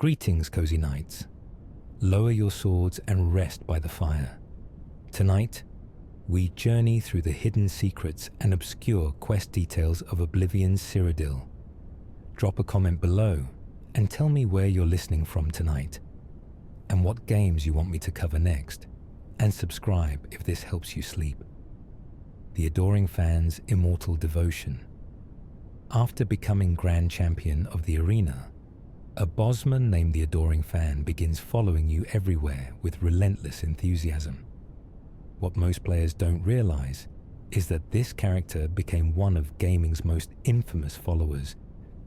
Greetings, cozy knights. Lower your swords and rest by the fire. Tonight, we journey through the hidden secrets and obscure quest details of Oblivion's Cyrodiil. Drop a comment below and tell me where you're listening from tonight and what games you want me to cover next, and subscribe if this helps you sleep. The Adoring Fan's Immortal Devotion. After becoming Grand Champion of the arena, a bosman named the Adoring Fan begins following you everywhere with relentless enthusiasm. What most players don't realize is that this character became one of gaming's most infamous followers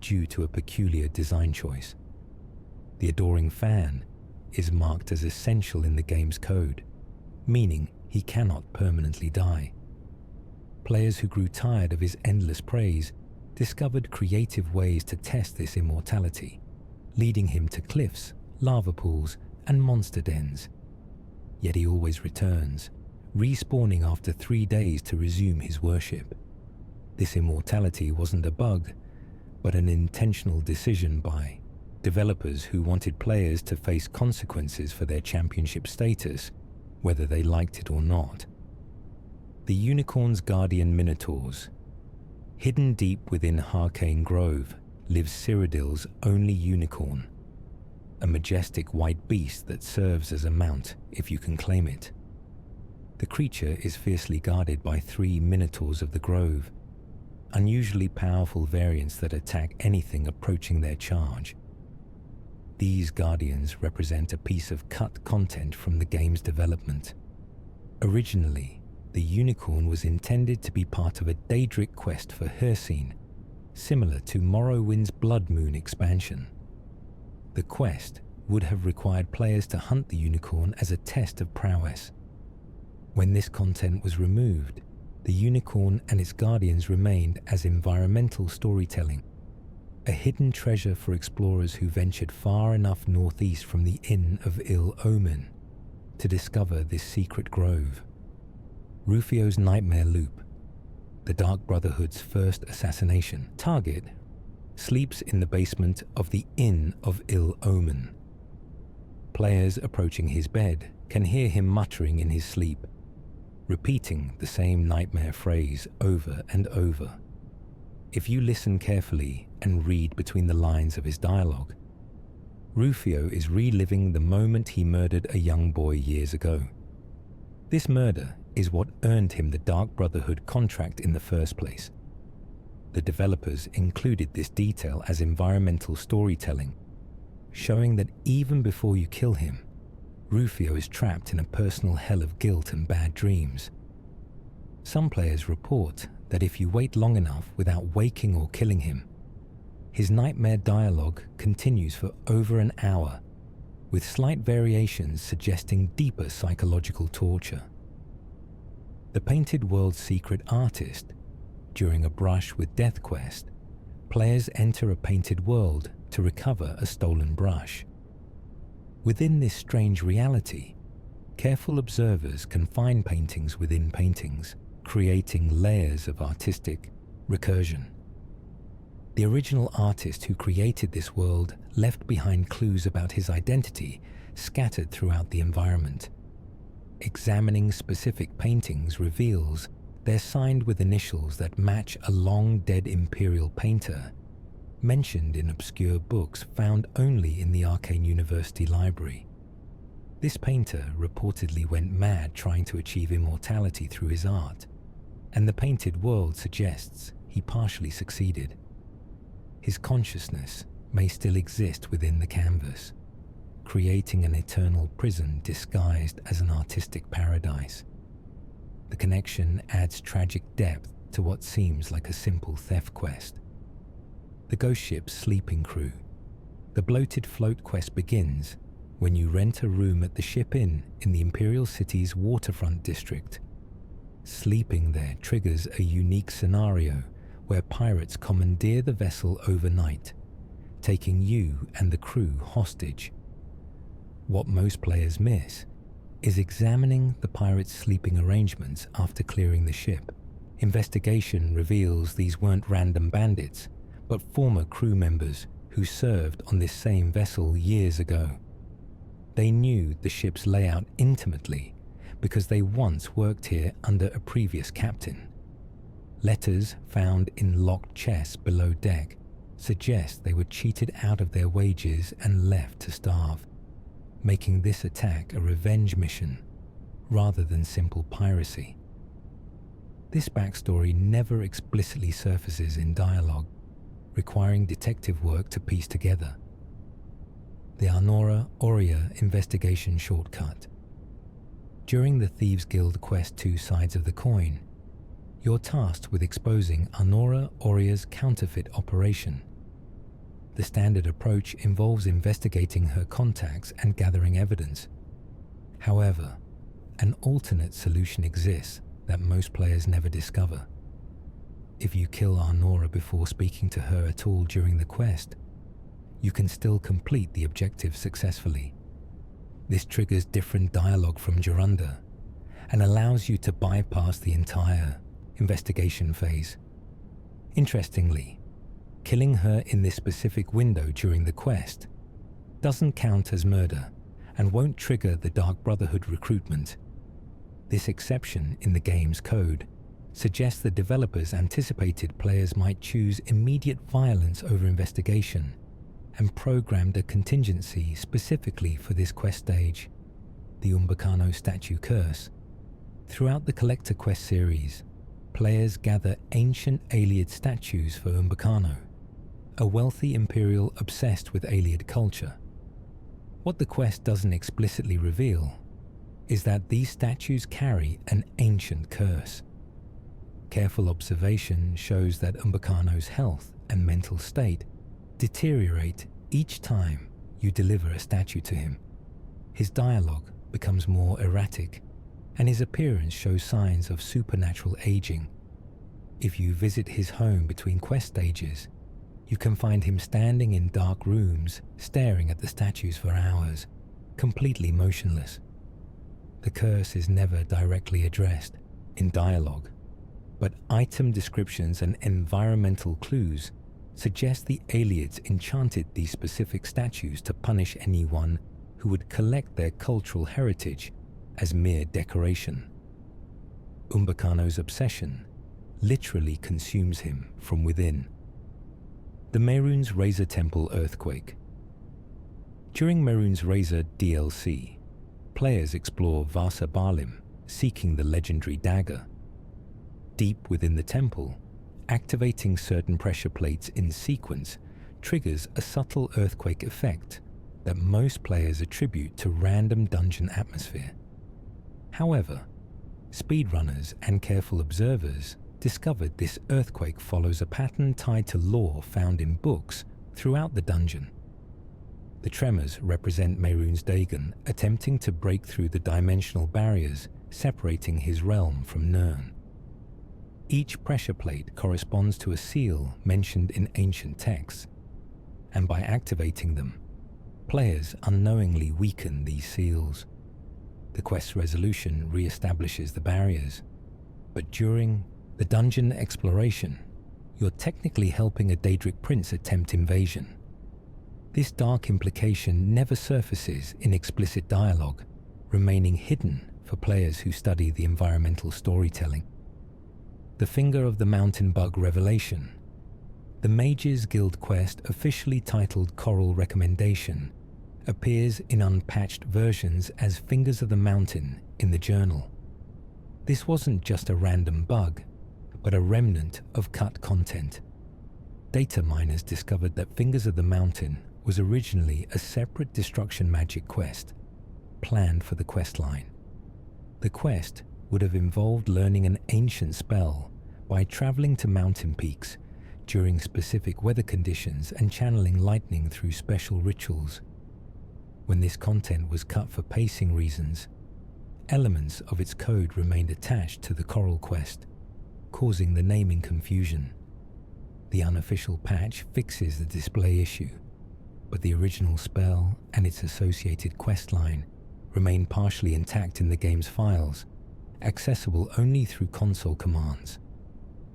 due to a peculiar design choice. The Adoring Fan is marked as essential in the game's code, meaning he cannot permanently die. Players who grew tired of his endless praise discovered creative ways to test this immortality, leading him to cliffs, lava pools, and monster dens. Yet he always returns, respawning after 3 days to resume his worship. This immortality wasn't a bug, but an intentional decision by developers who wanted players to face consequences for their championship status, whether they liked it or not. The Unicorn's Guardian Minotaurs. Hidden deep within Harcane Grove lives Cyrodiil's only unicorn, a majestic white beast that serves as a mount if you can claim it. The creature is fiercely guarded by 3 Minotaurs of the Grove, unusually powerful variants that attack anything approaching their charge. These guardians represent a piece of cut content from the game's development. Originally, the unicorn was intended to be part of a Daedric quest for Hircine, similar to Morrowind's Blood Moon expansion. The quest would have required players to hunt the unicorn as a test of prowess. When this content was removed, the unicorn and its guardians remained as environmental storytelling, a hidden treasure for explorers who ventured far enough northeast from the Inn of Ill Omen to discover this secret grove. Rufio's Nightmare Loop, the Dark Brotherhood's first assassination target, sleeps in the basement of the Inn of Ill Omen. Players approaching his bed can hear him muttering in his sleep, repeating the same nightmare phrase over and over. If you listen carefully and read between the lines of his dialogue, Rufio is reliving the moment he murdered a young boy years ago. This murder is what earned him the Dark Brotherhood contract in the first place. The developers included this detail as environmental storytelling, showing that even before you kill him, Rufio is trapped in a personal hell of guilt and bad dreams. Some players report that if you wait long enough without waking or killing him, his nightmare dialogue continues for over an hour, with slight variations suggesting deeper psychological torture. The Painted World's secret artist. During a brush with death quest, players enter a painted world to recover a stolen brush. Within this strange reality, careful observers can find paintings within paintings, creating layers of artistic recursion. The original artist who created this world left behind clues about his identity scattered throughout the environment. Examining specific paintings reveals they're signed with initials that match a long-dead imperial painter mentioned in obscure books found only in the Arcane University library. This painter reportedly went mad trying to achieve immortality through his art, and the painted world suggests he partially succeeded. His consciousness may still exist within the canvas, creating an eternal prison disguised as an artistic paradise. The connection adds tragic depth to what seems like a simple theft quest. The ghost ship's sleeping crew. The bloated float quest begins when you rent a room at the Ship Inn in the Imperial City's waterfront district. Sleeping there triggers a unique scenario where pirates commandeer the vessel overnight, taking you and the crew hostage. What most players miss is examining the pirates' sleeping arrangements after clearing the ship. Investigation reveals these weren't random bandits, but former crew members who served on this same vessel years ago. They knew the ship's layout intimately because they once worked here under a previous captain. Letters found in locked chests below deck suggest they were cheated out of their wages and left to starve, making this attack a revenge mission rather than simple piracy. This backstory never explicitly surfaces in dialogue, requiring detective work to piece together. The Arnora Aurea investigation shortcut. During the Thieves Guild Quest 2 Sides of the Coin, you're tasked with exposing Arnora Aurea's counterfeit operation. The standard approach involves investigating her contacts and gathering evidence. However, an alternate solution exists that most players never discover. If you kill Arnora before speaking to her at all during the quest, you can still complete the objective successfully. This triggers different dialogue from Jorunda and allows you to bypass the entire investigation phase. Interestingly, killing her in this specific window during the quest doesn't count as murder and won't trigger the Dark Brotherhood recruitment. This exception in the game's code suggests the developers anticipated players might choose immediate violence over investigation and programmed a contingency specifically for this quest stage, the Umbacano Statue Curse. Throughout the Collector Quest series, players gather ancient Ayleid statues for Umbacano, a wealthy imperial obsessed with Ayleid culture. What the quest doesn't explicitly reveal is that these statues carry an ancient curse. Careful observation shows that Umbacano's health and mental state deteriorate each time you deliver a statue to him. His dialogue becomes more erratic, and his appearance shows signs of supernatural aging. If you visit his home between quest stages, you can find him standing in dark rooms, staring at the statues for hours, completely motionless. The curse is never directly addressed in dialogue, but item descriptions and environmental clues suggest the Ayleids enchanted these specific statues to punish anyone who would collect their cultural heritage as mere decoration. Umbacano's obsession literally consumes him from within. The Mehrunes Razor Temple Earthquake. During Mehrunes Razor DLC, players explore Vasa Balim, seeking the legendary dagger. Deep within the temple, activating certain pressure plates in sequence triggers a subtle earthquake effect that most players attribute to random dungeon atmosphere. However, speedrunners and careful observers discovered this earthquake follows a pattern tied to lore found in books throughout the dungeon. The tremors represent Mehrunes Dagon attempting to break through the dimensional barriers separating his realm from Nirn. Each pressure plate corresponds to a seal mentioned in ancient texts, and by activating them, players unknowingly weaken these seals. The quest's resolution re-establishes the barriers, but during the dungeon exploration, you're technically helping a Daedric prince attempt invasion. This dark implication never surfaces in explicit dialogue, remaining hidden for players who study the environmental storytelling. The Finger of the Mountain Bug Revelation. The Mages Guild quest, officially titled Coral Recommendation, appears in unpatched versions as Fingers of the Mountain in the journal. This wasn't just a random bug, but a remnant of cut content. Data miners discovered that Fingers of the Mountain was originally a separate destruction magic quest, planned for the questline. The quest would have involved learning an ancient spell by traveling to mountain peaks during specific weather conditions and channeling lightning through special rituals. When this content was cut for pacing reasons, elements of its code remained attached to the Coral quest, causing the naming confusion. The unofficial patch fixes the display issue, but the original spell and its associated questline remain partially intact in the game's files, accessible only through console commands.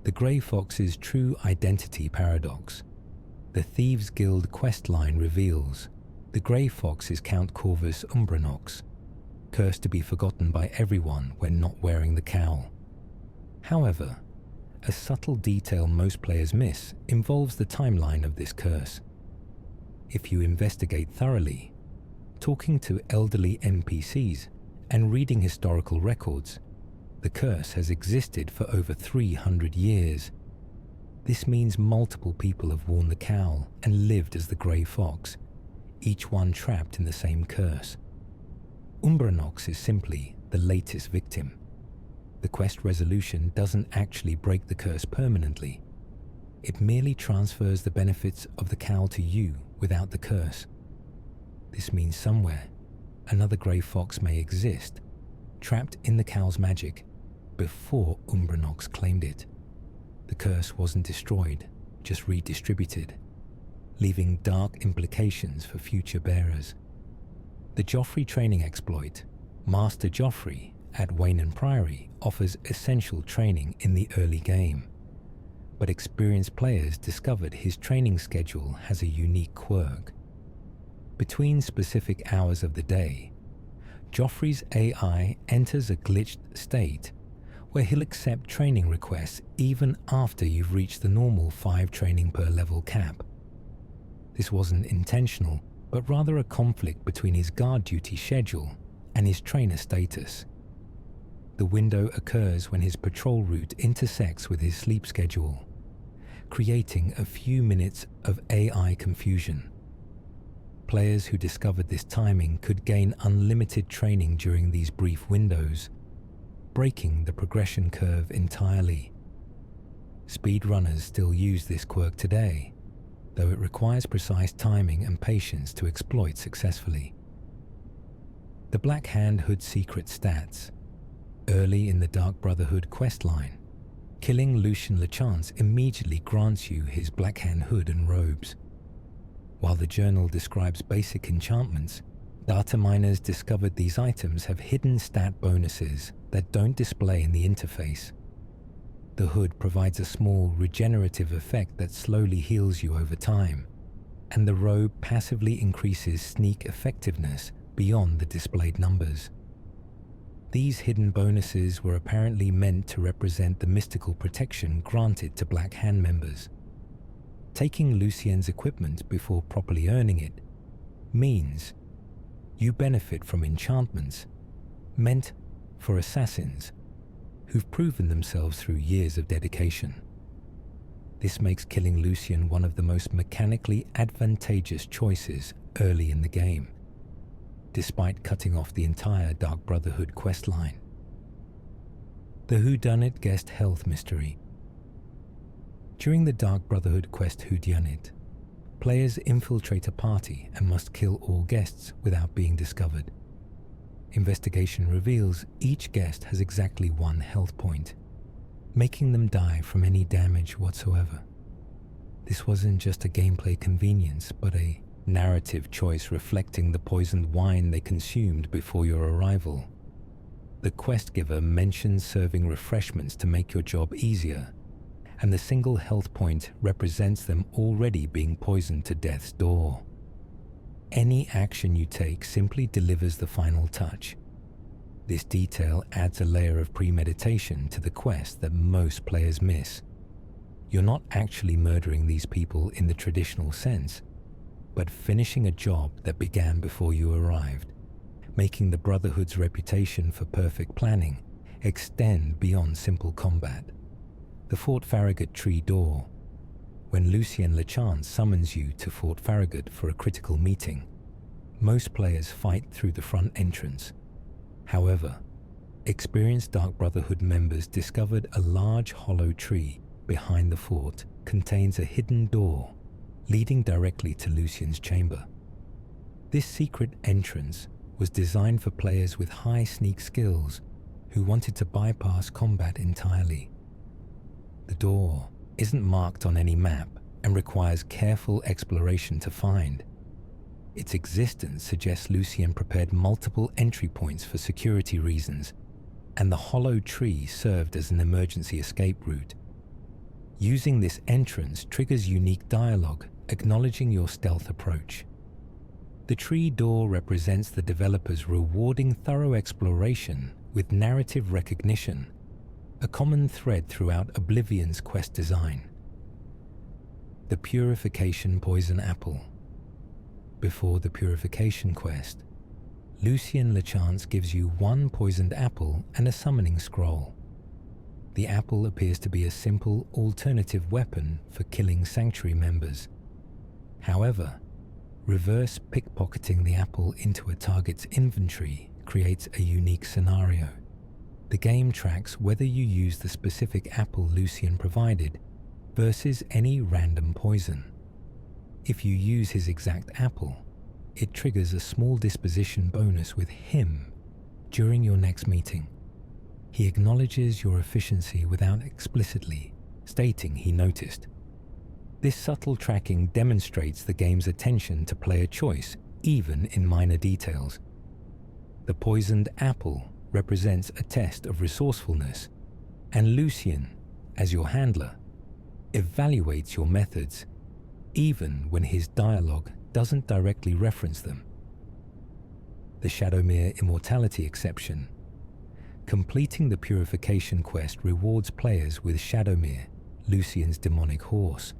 The Grey Fox's true identity paradox. The Thieves' Guild questline reveals the Grey Fox is Count Corvus Umbranox, cursed to be forgotten by everyone when not wearing the cowl. However, a subtle detail most players miss involves the timeline of this curse. If you investigate thoroughly, talking to elderly NPCs and reading historical records, the curse has existed for over 300 years. This means multiple people have worn the cowl and lived as the Grey Fox, each one trapped in the same curse. Umbranox is simply the latest victim. The quest resolution doesn't actually break the curse permanently. It merely transfers the benefits of the cowl to you without the curse. This means somewhere, another Grey Fox may exist, trapped in the cowl's magic before Umbranox claimed it. The curse wasn't destroyed, just redistributed, leaving dark implications for future bearers. The Joffrey training exploit, Master Joffrey at Wayne Priory, offers essential training in the early game, but experienced players discovered his training schedule has a unique quirk. Between specific hours of the day, Joffrey's AI enters a glitched state where he'll accept training requests even after you've reached the normal 5 training per level cap. This wasn't intentional, but rather a conflict between his guard duty schedule and his trainer status. The window occurs when his patrol route intersects with his sleep schedule, creating a few minutes of AI confusion. Players who discovered this timing could gain unlimited training during these brief windows, breaking the progression curve entirely. Speedrunners still use this quirk today, though it requires precise timing and patience to exploit successfully. The Black Hand Hood secret stats. Early in the Dark Brotherhood questline, killing Lucien Lachance immediately grants you his Black Hand Hood and robes. While the journal describes basic enchantments, data miners discovered these items have hidden stat bonuses that don't display in the interface. The hood provides a small regenerative effect that slowly heals you over time, and the robe passively increases sneak effectiveness beyond the displayed numbers. These hidden bonuses were apparently meant to represent the mystical protection granted to Black Hand members. Taking Lucien's equipment before properly earning it means you benefit from enchantments meant for assassins who've proven themselves through years of dedication. This makes killing Lucien one of the most mechanically advantageous choices early in the game, despite cutting off the entire Dark Brotherhood questline. The Whodunit Guest Health Mystery. During the Dark Brotherhood quest Whodunit, players infiltrate a party and must kill all guests without being discovered. Investigation reveals each guest has exactly 1 health point, making them die from any damage whatsoever. This wasn't just a gameplay convenience, but a narrative choice reflecting the poisoned wine they consumed before your arrival. The quest giver mentions serving refreshments to make your job easier, and the single health point represents them already being poisoned to death's door. Any action you take simply delivers the final touch. This detail adds a layer of premeditation to the quest that most players miss. You're not actually murdering these people in the traditional sense, but finishing a job that began before you arrived, making the Brotherhood's reputation for perfect planning extend beyond simple combat. The Fort Farragut tree door. When Lucien Lachance summons you to Fort Farragut for a critical meeting, most players fight through the front entrance. However, experienced Dark Brotherhood members discovered a large hollow tree behind the fort contains a hidden door leading directly to Lucien's chamber. This secret entrance was designed for players with high sneak skills who wanted to bypass combat entirely. The door isn't marked on any map and requires careful exploration to find. Its existence suggests Lucien prepared multiple entry points for security reasons, and the hollow tree served as an emergency escape route. Using this entrance triggers unique dialogue acknowledging your stealth approach. The tree door represents the developers rewarding thorough exploration with narrative recognition, a common thread throughout Oblivion's quest design. The Purification Poison Apple. Before the Purification quest, Lucien Lachance gives you one poisoned apple and a summoning scroll. The apple appears to be a simple alternative weapon for killing Sanctuary members. However, reverse pickpocketing the apple into a target's inventory creates a unique scenario. The game tracks whether you use the specific apple Lucien provided versus any random poison. If you use his exact apple, it triggers a small disposition bonus with him during your next meeting. He acknowledges your efficiency without explicitly stating he noticed. This subtle tracking demonstrates the game's attention to player choice, even in minor details. The poisoned apple represents a test of resourcefulness, and Lucien, as your handler, evaluates your methods, even when his dialogue doesn't directly reference them. The Shadowmere Immortality exception. Completing the Purification quest rewards players with Shadowmere, Lucien's demonic horse.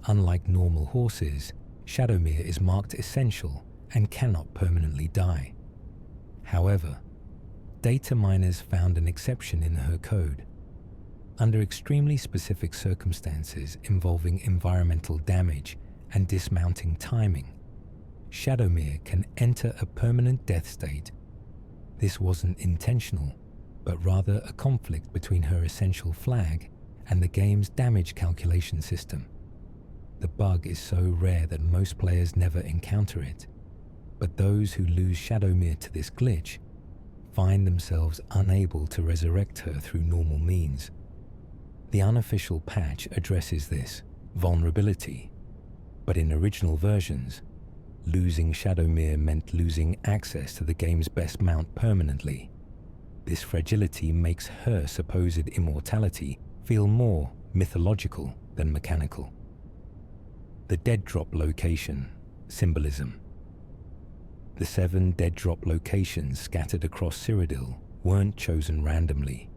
Unlike normal horses, Shadowmere is marked essential and cannot permanently die. However, data miners found an exception in her code. Under extremely specific circumstances involving environmental damage and dismounting timing, Shadowmere can enter a permanent death state. This wasn't intentional, but rather a conflict between her essential flag and the game's damage calculation system. The bug is so rare that most players never encounter it, but those who lose Shadowmere to this glitch find themselves unable to resurrect her through normal means. The unofficial patch addresses this vulnerability, but in original versions, losing Shadowmere meant losing access to the game's best mount permanently. This fragility makes her supposed immortality feel more mythological than mechanical. The Dead Drop Location Symbolism. The 7 Dead Drop locations scattered across Cyrodiil weren't chosen randomly.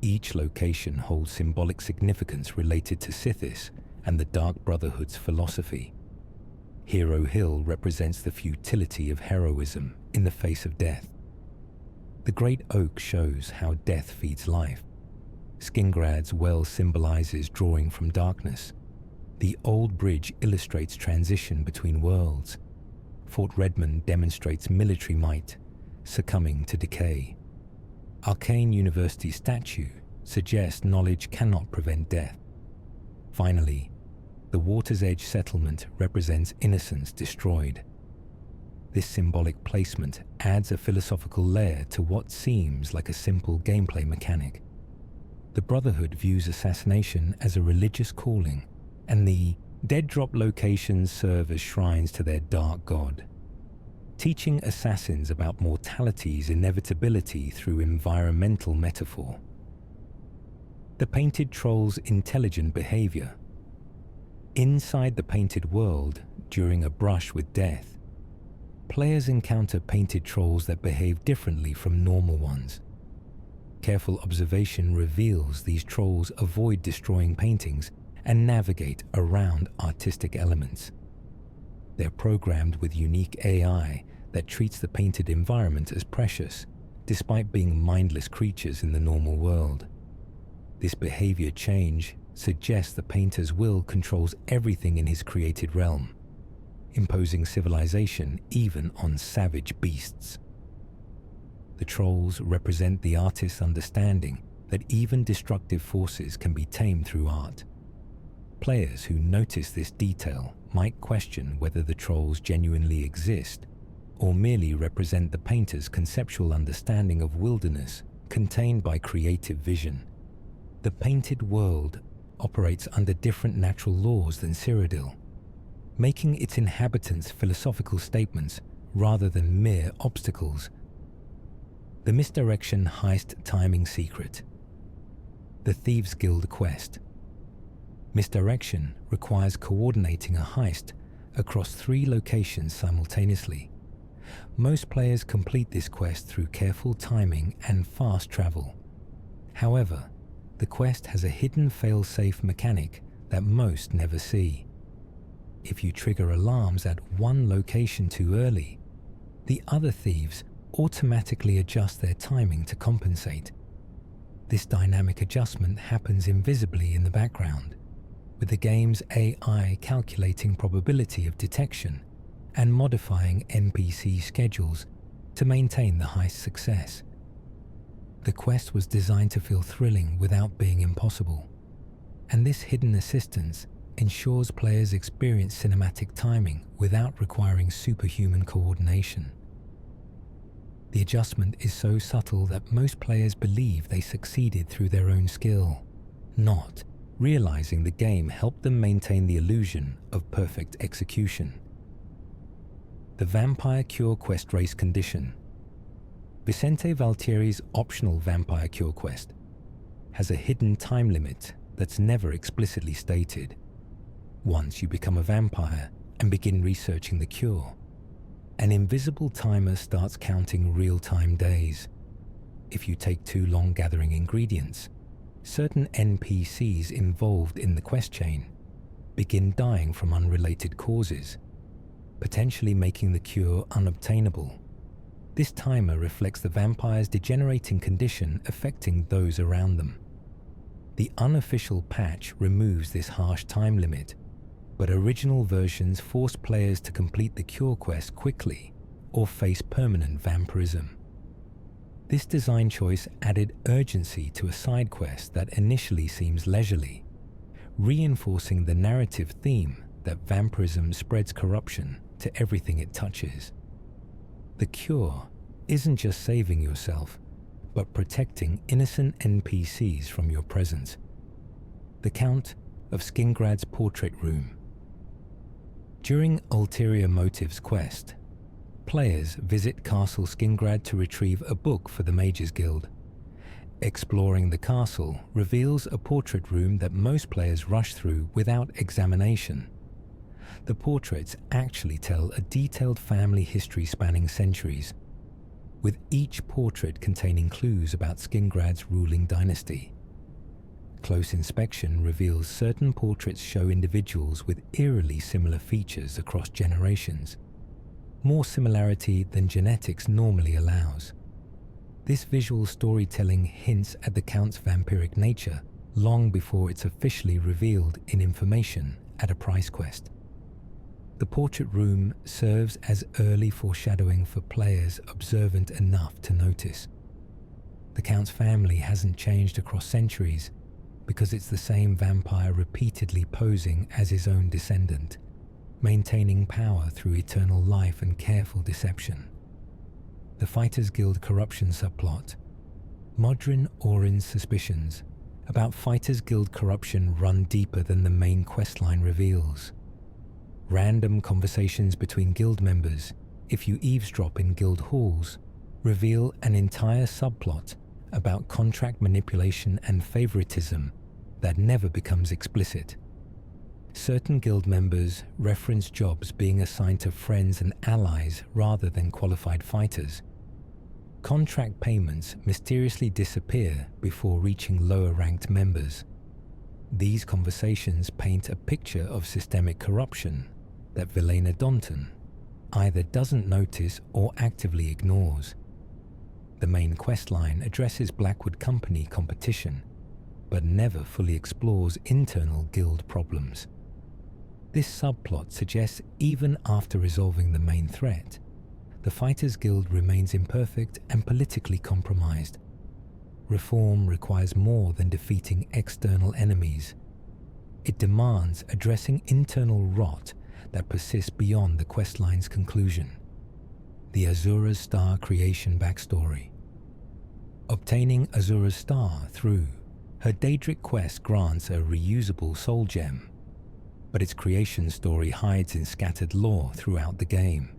Each location holds symbolic significance related to Sithis and the Dark Brotherhood's philosophy. Hero Hill represents the futility of heroism in the face of death. The Great Oak shows how death feeds life. Skingrad's well symbolizes drawing from darkness. The Old Bridge illustrates transition between worlds. Fort Redmond demonstrates military might, succumbing to decay. Arcane University's statue suggests knowledge cannot prevent death. Finally, the Water's Edge settlement represents innocence destroyed. This symbolic placement adds a philosophical layer to what seems like a simple gameplay mechanic. The Brotherhood views assassination as a religious calling, and the Dead Drop locations serve as shrines to their dark god, teaching assassins about mortality's inevitability through environmental metaphor. The Painted Troll's intelligent behavior. Inside the painted world, during a brush with death, players encounter painted trolls that behave differently from normal ones. Careful observation reveals these trolls avoid destroying paintings and navigate around artistic elements. They're programmed with unique AI that treats the painted environment as precious, despite being mindless creatures in the normal world. This behavior change suggests the painter's will controls everything in his created realm, imposing civilization even on savage beasts. The trolls represent the artist's understanding that even destructive forces can be tamed through art. Players who notice this detail might question whether the trolls genuinely exist or merely represent the painter's conceptual understanding of wilderness contained by creative vision. The painted world operates under different natural laws than Cyrodiil, making its inhabitants philosophical statements rather than mere obstacles. The Misdirection Heist Timing Secret. The Thieves' Guild Quest. Misdirection requires coordinating a heist across 3 locations simultaneously. Most players complete this quest through careful timing and fast travel. However, the quest has a hidden fail-safe mechanic that most never see. If you trigger alarms at one location too early, the other thieves automatically adjust their timing to compensate. This dynamic adjustment happens invisibly in the background, with the game's AI calculating probability of detection and modifying NPC schedules to maintain the heist success. The quest was designed to feel thrilling without being impossible, and this hidden assistance ensures players experience cinematic timing without requiring superhuman coordination. The adjustment is so subtle that most players believe they succeeded through their own skill, not realizing the game helped them maintain the illusion of perfect execution. The Vampire Cure Quest Race Condition. Vicente Valtieri's optional Vampire Cure quest has a hidden time limit that's never explicitly stated. Once you become a vampire and begin researching the cure, an invisible timer starts counting real-time days. If you take too long gathering ingredients, certain NPCs involved in the quest chain begin dying from unrelated causes, potentially making the cure unobtainable. This timer reflects the vampire's degenerating condition affecting those around them. The unofficial patch removes this harsh time limit, but original versions force players to complete the cure quest quickly or face permanent vampirism. This design choice added urgency to a side quest that initially seems leisurely, reinforcing the narrative theme that vampirism spreads corruption to everything it touches. The cure isn't just saving yourself, but protecting innocent NPCs from your presence. The Count of Skingrad's Portrait Room. During Ulterior Motives quest, players visit Castle Skingrad to retrieve a book for the Mages Guild. Exploring the castle reveals a portrait room that most players rush through without examination. The portraits actually tell a detailed family history spanning centuries, with each portrait containing clues about Skingrad's ruling dynasty. Close inspection reveals certain portraits show individuals with eerily similar features across generations, more similarity than genetics normally allows. This visual storytelling hints at the Count's vampiric nature long before it's officially revealed in information at a prize quest. The portrait room serves as early foreshadowing for players observant enough to notice. The Count's family hasn't changed across centuries because it's the same vampire repeatedly posing as his own descendant, maintaining power through eternal life and careful deception. The Fighters Guild corruption subplot. Modrin Orin's suspicions about Fighters Guild corruption run deeper than the main questline reveals. Random conversations between guild members, if you eavesdrop in guild halls, reveal an entire subplot about contract manipulation and favoritism that never becomes explicit. Certain guild members reference jobs being assigned to friends and allies rather than qualified fighters. Contract payments mysteriously disappear before reaching lower-ranked members. These conversations paint a picture of systemic corruption that Velena Donton either doesn't notice or actively ignores. The main questline addresses Blackwood Company competition, but never fully explores internal guild problems. This subplot suggests even after resolving the main threat, the Fighters Guild remains imperfect and politically compromised. Reform requires more than defeating external enemies. It demands addressing internal rot that persists beyond the questline's conclusion. The Azura's Star creation backstory. Obtaining Azura's Star through her Daedric quest grants a reusable soul gem, but its creation story hides in scattered lore throughout the game.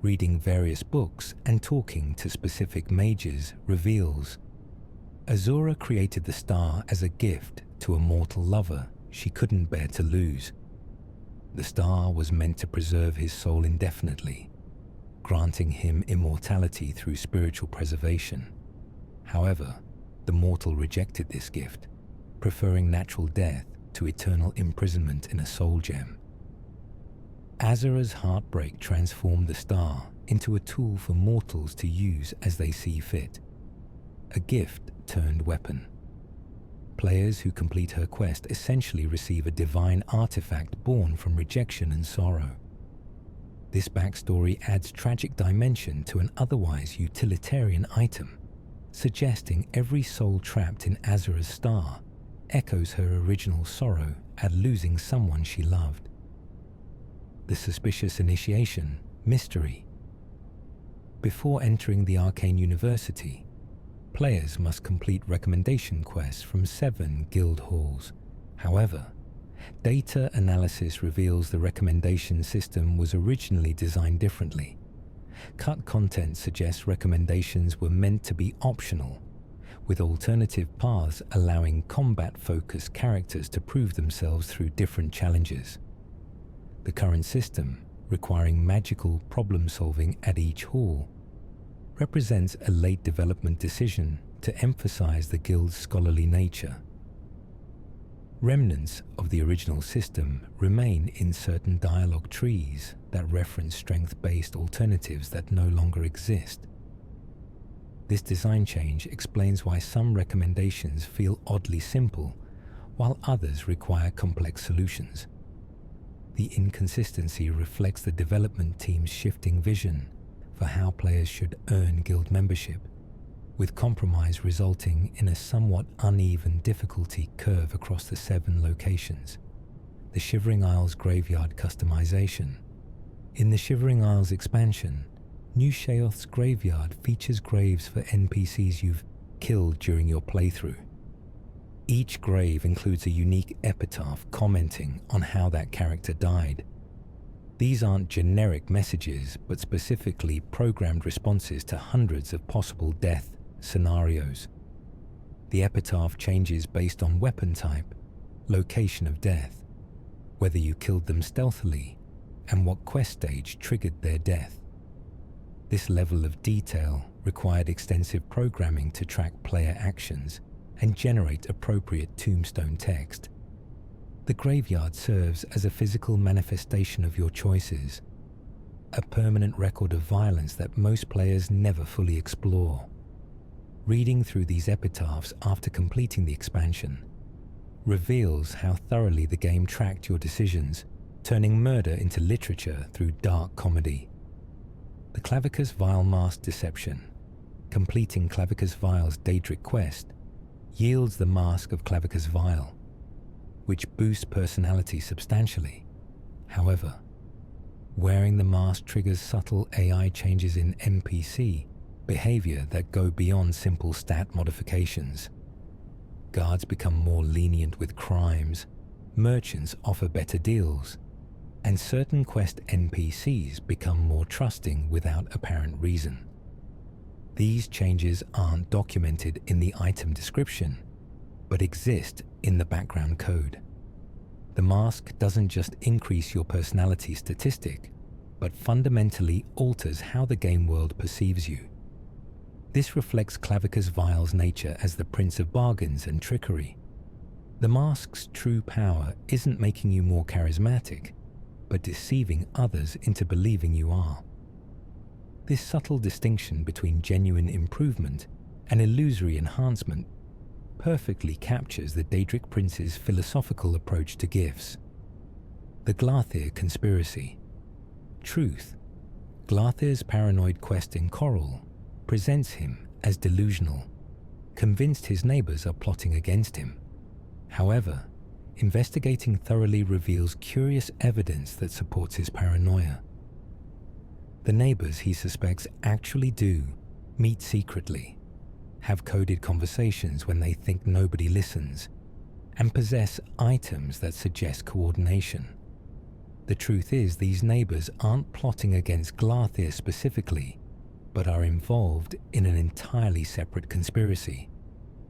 Reading various books and talking to specific mages reveals Azura created the star as a gift to a mortal lover she couldn't bear to lose. The star was meant to preserve his soul indefinitely, granting him immortality through spiritual preservation. However, the mortal rejected this gift, preferring natural death to eternal imprisonment in a soul gem. Azura's heartbreak transformed the star into a tool for mortals to use as they see fit, a gift turned weapon. Players who complete her quest essentially receive a divine artifact born from rejection and sorrow. This backstory adds tragic dimension to an otherwise utilitarian item, suggesting every soul trapped in Azura's star echoes her original sorrow at losing someone she loved. The suspicious initiation, mystery. Before entering the Arcane University, players must complete recommendation quests from 7 guild halls. However, data analysis reveals the recommendation system was originally designed differently. Cut content suggests recommendations were meant to be optional, with alternative paths allowing combat-focused characters to prove themselves through different challenges. The current system, requiring magical problem-solving at each hall, represents a late development decision to emphasize the guild's scholarly nature. Remnants of the original system remain in certain dialogue trees that reference strength-based alternatives that no longer exist. This design change explains why some recommendations feel oddly simple, while others require complex solutions. The inconsistency reflects the development team's shifting vision for how players should earn guild membership, with compromise resulting in a somewhat uneven difficulty curve across the 7 locations. The Shivering Isles graveyard customization. In the Shivering Isles expansion, New Sheoth's graveyard features graves for NPCs you've killed during your playthrough. Each grave includes a unique epitaph commenting on how that character died. These aren't generic messages, but specifically programmed responses to hundreds of possible death scenarios. The epitaph changes based on weapon type, location of death, whether you killed them stealthily, and what quest stage triggered their death. This level of detail required extensive programming to track player actions and generate appropriate tombstone text. The graveyard serves as a physical manifestation of your choices, a permanent record of violence that most players never fully explore. Reading through these epitaphs after completing the expansion reveals how thoroughly the game tracked your decisions, turning murder into literature through dark comedy. The Clavicus Vial Mask Deception. Completing Clavicus Vial's Daedric quest yields the Mask of Clavicus Vial, which boosts personality substantially. However, wearing the mask triggers subtle AI changes in NPC behavior that go beyond simple stat modifications. Guards become more lenient with crimes, merchants offer better deals, and certain quest NPCs become more trusting without apparent reason. These changes aren't documented in the item description, but exist in the background code. The mask doesn't just increase your personality statistic, but fundamentally alters how the game world perceives you. This reflects Clavicus Vial's nature as the prince of bargains and trickery. The mask's true power isn't making you more charismatic, but deceiving others into believing you are. This subtle distinction between genuine improvement and illusory enhancement perfectly captures the Daedric Prince's philosophical approach to gifts. The Glarthir Conspiracy. Truth. Glarthir's paranoid quest in Coral presents him as delusional, convinced his neighbors are plotting against him. However, investigating thoroughly reveals curious evidence that supports his paranoia. The neighbors he suspects actually do meet secretly, have coded conversations when they think nobody listens, and possess items that suggest coordination. The truth is, these neighbors aren't plotting against Glarthir specifically, but are involved in an entirely separate conspiracy,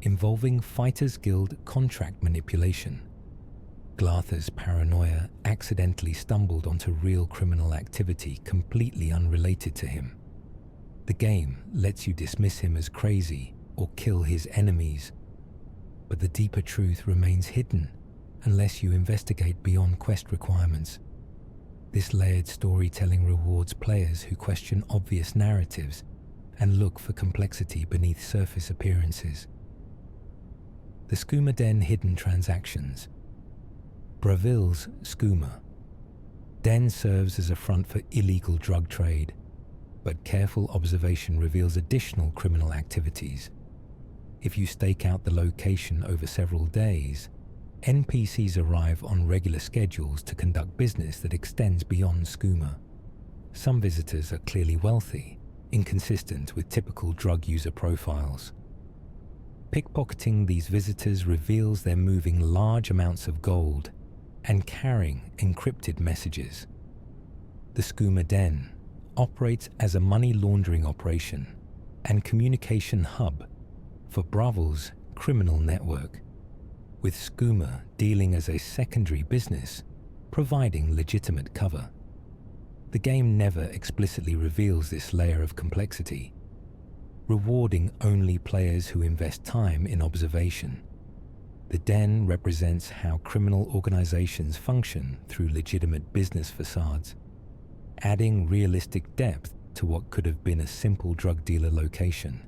involving Fighters Guild contract manipulation. Glarther's paranoia accidentally stumbled onto real criminal activity completely unrelated to him. The game lets you dismiss him as crazy or kill his enemies, but the deeper truth remains hidden unless you investigate beyond quest requirements. This layered storytelling rewards players who question obvious narratives and look for complexity beneath surface appearances. The Skooma Den hidden transactions. Braville's Skooma. Den serves as a front for illegal drug trade, but careful observation reveals additional criminal activities. If you stake out the location over several days, NPCs arrive on regular schedules to conduct business that extends beyond Skooma. Some visitors are clearly wealthy, inconsistent with typical drug user profiles. Pickpocketing these visitors reveals they're moving large amounts of gold and carrying encrypted messages. The Skooma Den operates as a money laundering operation and communication hub for Braville's criminal network, with Skooma dealing as a secondary business, providing legitimate cover. The game never explicitly reveals this layer of complexity, rewarding only players who invest time in observation. The Den represents how criminal organizations function through legitimate business facades, adding realistic depth to what could have been a simple drug dealer location.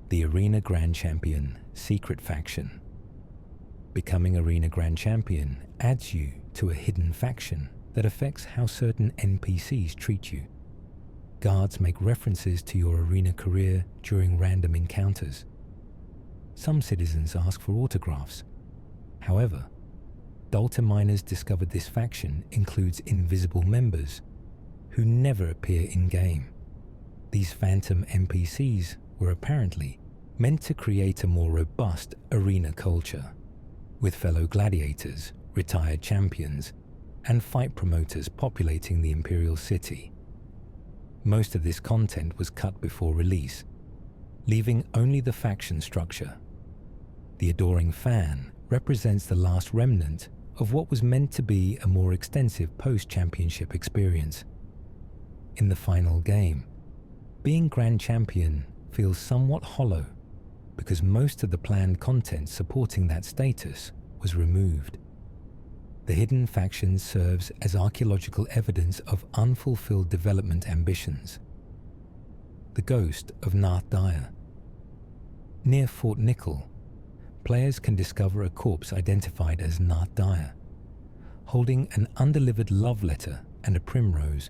The Arena Grand Champion Secret Faction. Becoming Arena Grand Champion adds you to a hidden faction that affects how certain NPCs treat you. Guards make references to your arena career during random encounters. Some citizens ask for autographs. However, Dalton miners discovered this faction includes invisible members who never appear in-game. These phantom NPCs were apparently meant to create a more robust arena culture, with fellow gladiators, retired champions, and fight promoters populating the Imperial City. Most of this content was cut before release, leaving only the faction structure. The Adoring Fan represents the last remnant of what was meant to be a more extensive post-championship experience. In the final game, being Grand Champion feels somewhat hollow because most of the planned content supporting that status was removed. The hidden faction serves as archaeological evidence of unfulfilled development ambitions. The Ghost of Nath Dyer. Near Fort Nickel, players can discover a corpse identified as Nath Dyer, holding an undelivered love letter and a primrose.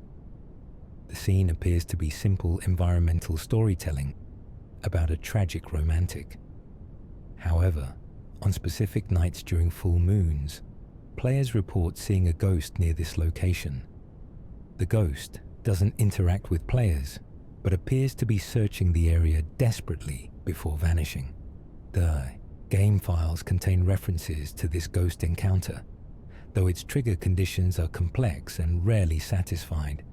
The scene appears to be simple environmental storytelling about a tragic romantic. However, on specific nights during full moons, players report seeing a ghost near this location. The ghost doesn't interact with players, but appears to be searching the area desperately before vanishing. The game files contain references to this ghost encounter, though its trigger conditions are complex and rarely satisfied.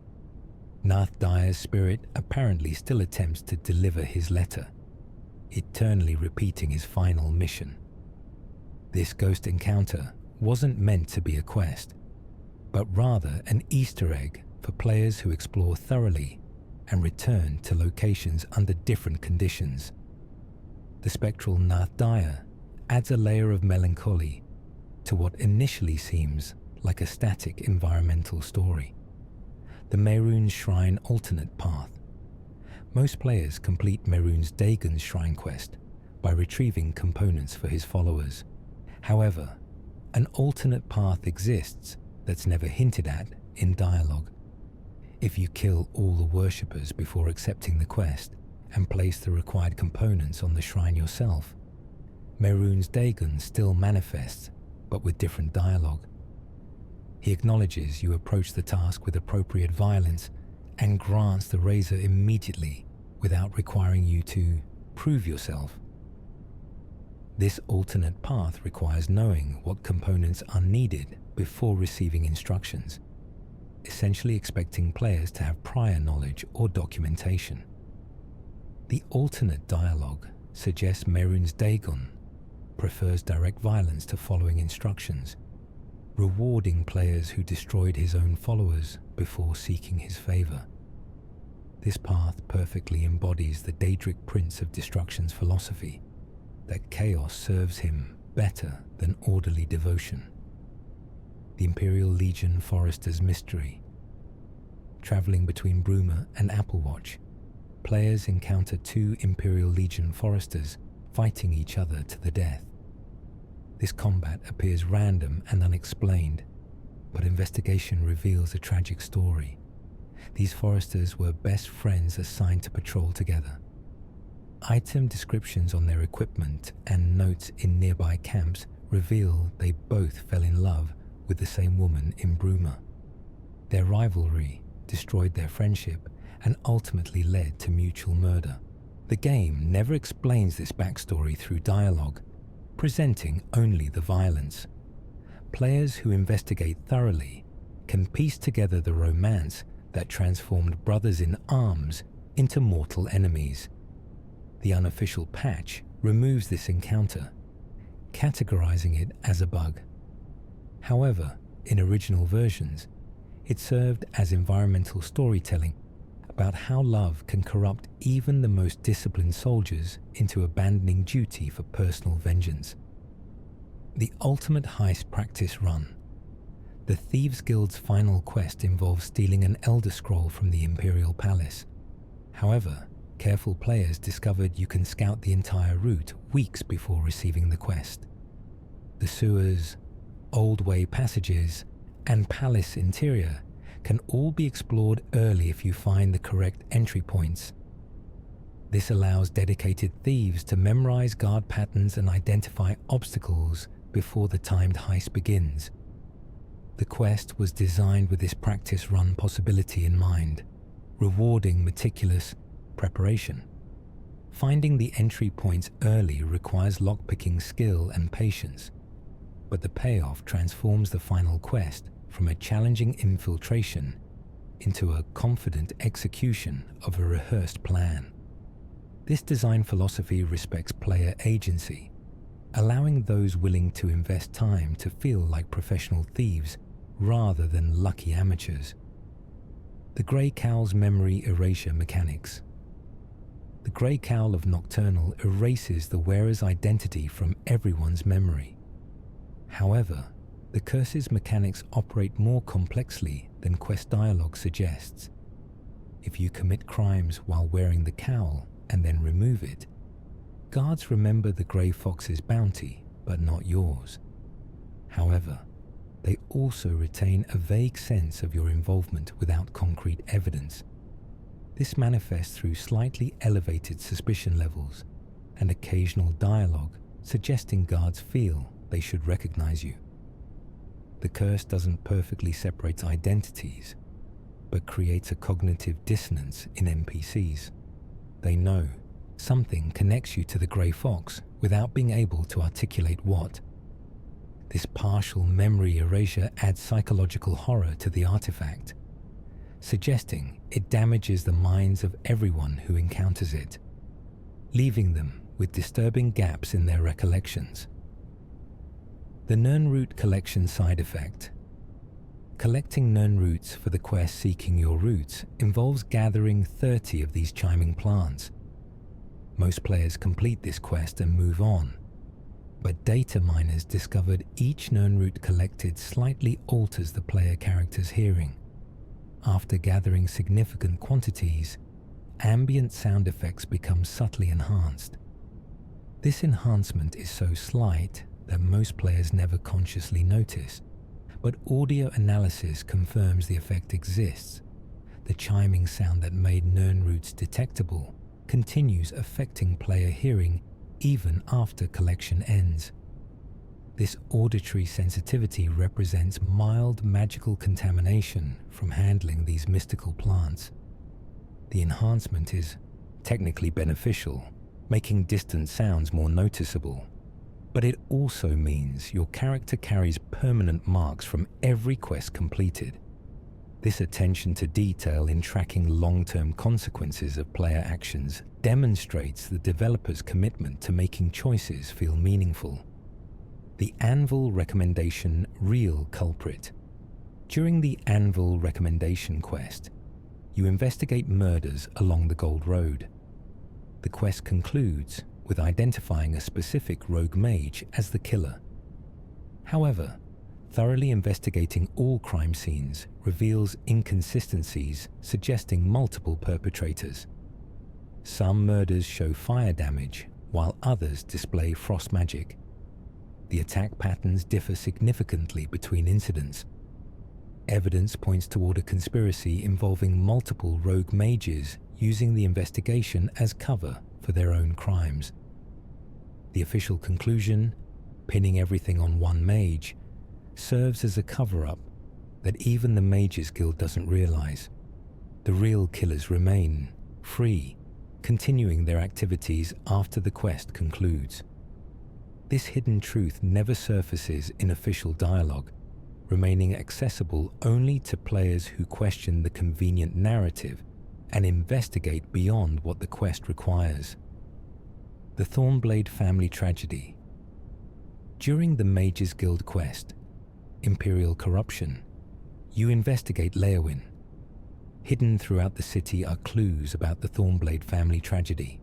Nath Dyer's spirit apparently still attempts to deliver his letter, eternally repeating his final mission. This ghost encounter wasn't meant to be a quest, but rather an Easter egg for players who explore thoroughly and return to locations under different conditions. The spectral Nath Dyer adds a layer of melancholy to what initially seems like a static environmental story. The Mehrunes Shrine alternate path. Most players complete Mehrunes Dagon's shrine quest by retrieving components for his followers. However, an alternate path exists that's never hinted at in dialogue. If you kill all the worshippers before accepting the quest and place the required components on the shrine yourself, Mehrunes Dagon still manifests, but with different dialogue. He acknowledges you approach the task with appropriate violence and grants the razor immediately without requiring you to prove yourself. This alternate path requires knowing what components are needed before receiving instructions, essentially expecting players to have prior knowledge or documentation. The alternate dialogue suggests Mehrunes Dagon prefers direct violence to following instructions, rewarding players who destroyed his own followers before seeking his favor. This path perfectly embodies the Daedric Prince of Destruction's philosophy that chaos serves him better than orderly devotion. The Imperial Legion Forester's Mystery. Traveling between Bruma and Applewatch, players encounter two Imperial Legion Foresters fighting each other to the death. This combat appears random and unexplained, but investigation reveals a tragic story. These Foresters were best friends assigned to patrol together. Item descriptions on their equipment and notes in nearby camps reveal they both fell in love with the same woman in Bruma. Their rivalry destroyed their friendship and ultimately led to mutual murder. The game never explains this backstory through dialogue, presenting only the violence. Players who investigate thoroughly can piece together the romance that transformed brothers in arms into mortal enemies. The unofficial patch removes this encounter, categorizing it as a bug. However, in original versions, it served as environmental storytelling about how love can corrupt even the most disciplined soldiers into abandoning duty for personal vengeance. The ultimate heist practice run. The Thieves Guild's final quest involves stealing an Elder Scroll from the Imperial Palace. However, careful players discovered you can scout the entire route weeks before receiving the quest. The sewers, old way passages, and palace interior can all be explored early if you find the correct entry points. This allows dedicated thieves to memorize guard patterns and identify obstacles before the timed heist begins. The quest was designed with this practice run possibility in mind, rewarding meticulous preparation. Finding the entry points early requires lockpicking skill and patience, but the payoff transforms the final quest from a challenging infiltration into a confident execution of a rehearsed plan. This design philosophy respects player agency, allowing those willing to invest time to feel like professional thieves rather than lucky amateurs. The Grey Cowl's memory erasure mechanics. The Grey Cowl of Nocturnal erases the wearer's identity from everyone's memory. However, the curse's mechanics operate more complexly than quest dialogue suggests. If you commit crimes while wearing the cowl and then remove it, guards remember the Grey Fox's bounty, but not yours. However, they also retain a vague sense of your involvement without concrete evidence. This manifests through slightly elevated suspicion levels and occasional dialogue suggesting guards feel they should recognize you. The curse doesn't perfectly separate identities, but creates a cognitive dissonance in NPCs. They know something connects you to the Grey Fox without being able to articulate what. This partial memory erasure adds psychological horror to the artifact, suggesting it damages the minds of everyone who encounters it, leaving them with disturbing gaps in their recollections. The Nirnroot collection side effect. Collecting Nirnroots for the quest Seeking Your Roots involves gathering 30 of these chiming plants. Most players complete this quest and move on, but data miners discovered each Nirnroot collected slightly alters the player character's hearing. After gathering significant quantities, ambient sound effects become subtly enhanced. This enhancement is so slight that most players never consciously notice, but audio analysis confirms the effect exists. The chiming sound that made Nirnroots detectable continues affecting player hearing even after collection ends. This auditory sensitivity represents mild magical contamination from handling these mystical plants. The enhancement is technically beneficial, making distant sounds more noticeable, but it also means your character carries permanent marks from every quest completed. This attention to detail in tracking long-term consequences of player actions demonstrates the developer's commitment to making choices feel meaningful. The Anvil Recommendation Real Culprit. During the Anvil Recommendation quest, you investigate murders along the Gold Road. The quest concludes with identifying a specific rogue mage as the killer. However, thoroughly investigating all crime scenes reveals inconsistencies suggesting multiple perpetrators. Some murders show fire damage, while others display frost magic. The attack patterns differ significantly between incidents. Evidence points toward a conspiracy involving multiple rogue mages using the investigation as cover for their own crimes. The official conclusion, pinning everything on one mage, serves as a cover-up that even the Mages Guild doesn't realize. The real killers remain free, continuing their activities after the quest concludes. This hidden truth never surfaces in official dialogue, remaining accessible only to players who question the convenient narrative and investigate beyond what the quest requires. The Thornblade Family Tragedy. During the Mages Guild quest, Imperial Corruption, you investigate Leowyn. Hidden throughout the city are clues about the Thornblade family tragedy.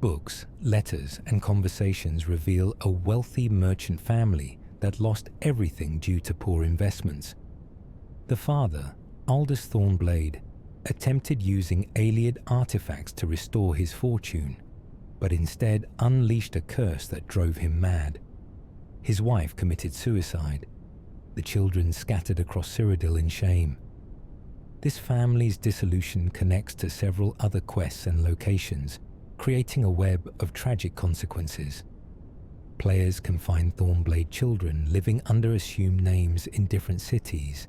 Books, letters, and conversations reveal a wealthy merchant family that lost everything due to poor investments. The father, Aldous Thornblade, attempted using Ayleid artifacts to restore his fortune, but instead unleashed a curse that drove him mad. His wife committed suicide. The children scattered across Cyrodiil in shame. This family's dissolution connects to several other quests and locations, creating a web of tragic consequences. Players can find Thornblade children living under assumed names in different cities,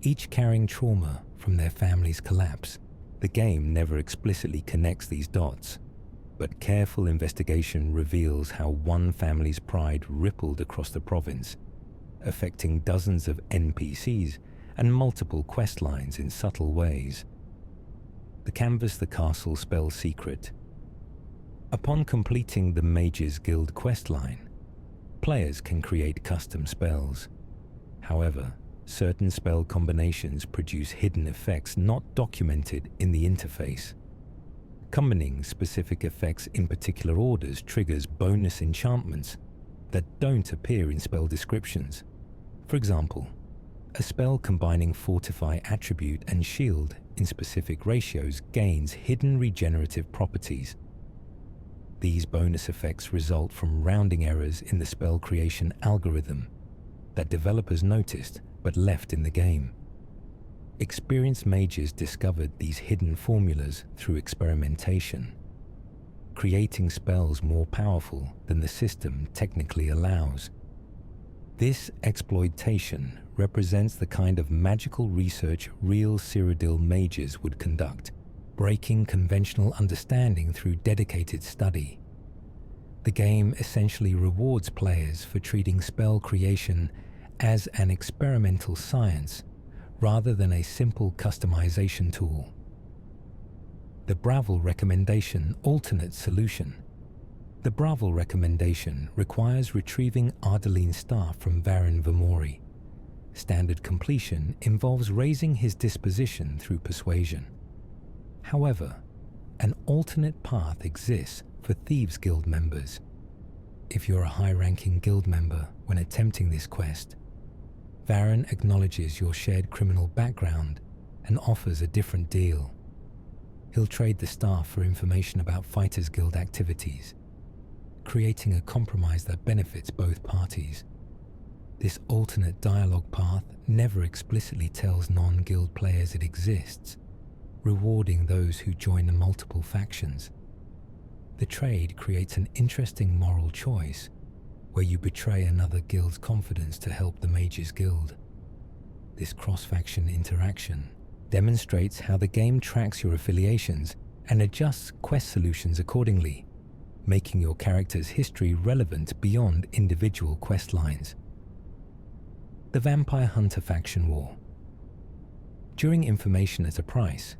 each carrying trauma from their family's collapse. The game never explicitly connects these dots, but careful investigation reveals how one family's pride rippled across the province, affecting dozens of NPCs and multiple quest lines in subtle ways. The Canvas the Castle spell secret. Upon completing the Mages Guild questline, players can create custom spells. However, certain spell combinations produce hidden effects not documented in the interface. Combining specific effects in particular orders triggers bonus enchantments that don't appear in spell descriptions. For example, a spell combining Fortify attribute and shield in specific ratios gains hidden regenerative properties. These bonus effects result from rounding errors in the spell creation algorithm that developers noticed but left in the game. Experienced mages discovered these hidden formulas through experimentation, creating spells more powerful than the system technically allows. This exploitation represents the kind of magical research real Cyrodiil mages would conduct, breaking conventional understanding through dedicated study. The game essentially rewards players for treating spell creation as an experimental science rather than a simple customization tool. The Bravil Recommendation Alternate Solution. The Bravil Recommendation requires retrieving Ardaline's staff from Varin Vamori. Standard completion involves raising his disposition through persuasion. However, an alternate path exists for Thieves Guild members. If you're a high-ranking guild member when attempting this quest, Varin acknowledges your shared criminal background and offers a different deal. He'll trade the staff for information about Fighters Guild activities, creating a compromise that benefits both parties. This alternate dialogue path never explicitly tells non-guild players it exists, rewarding those who join the multiple factions. The trade creates an interesting moral choice, where you betray another guild's confidence to help the Mages Guild. This cross-faction interaction demonstrates how the game tracks your affiliations and adjusts quest solutions accordingly, making your character's history relevant beyond individual quest lines. The Vampire Hunter Faction War. During information at a price,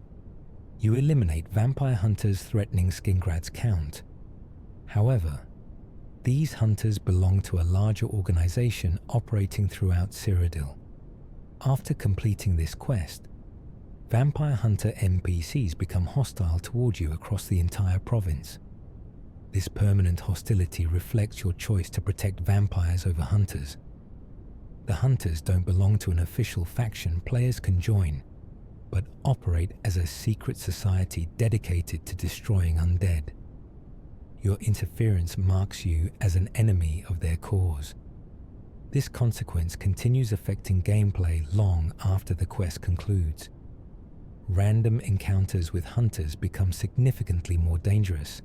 you eliminate vampire hunters threatening Skingrad's count. However, These hunters belong to a larger organization operating throughout Cyrodiil. After completing this quest, vampire hunter NPCs become hostile toward you across the entire province. This permanent hostility reflects your choice to protect vampires over hunters. The hunters don't belong to an official faction players can join, but operate as a secret society dedicated to destroying undead. Your interference marks you as an enemy of their cause. This consequence continues affecting gameplay long after the quest concludes. Random encounters with hunters become significantly more dangerous,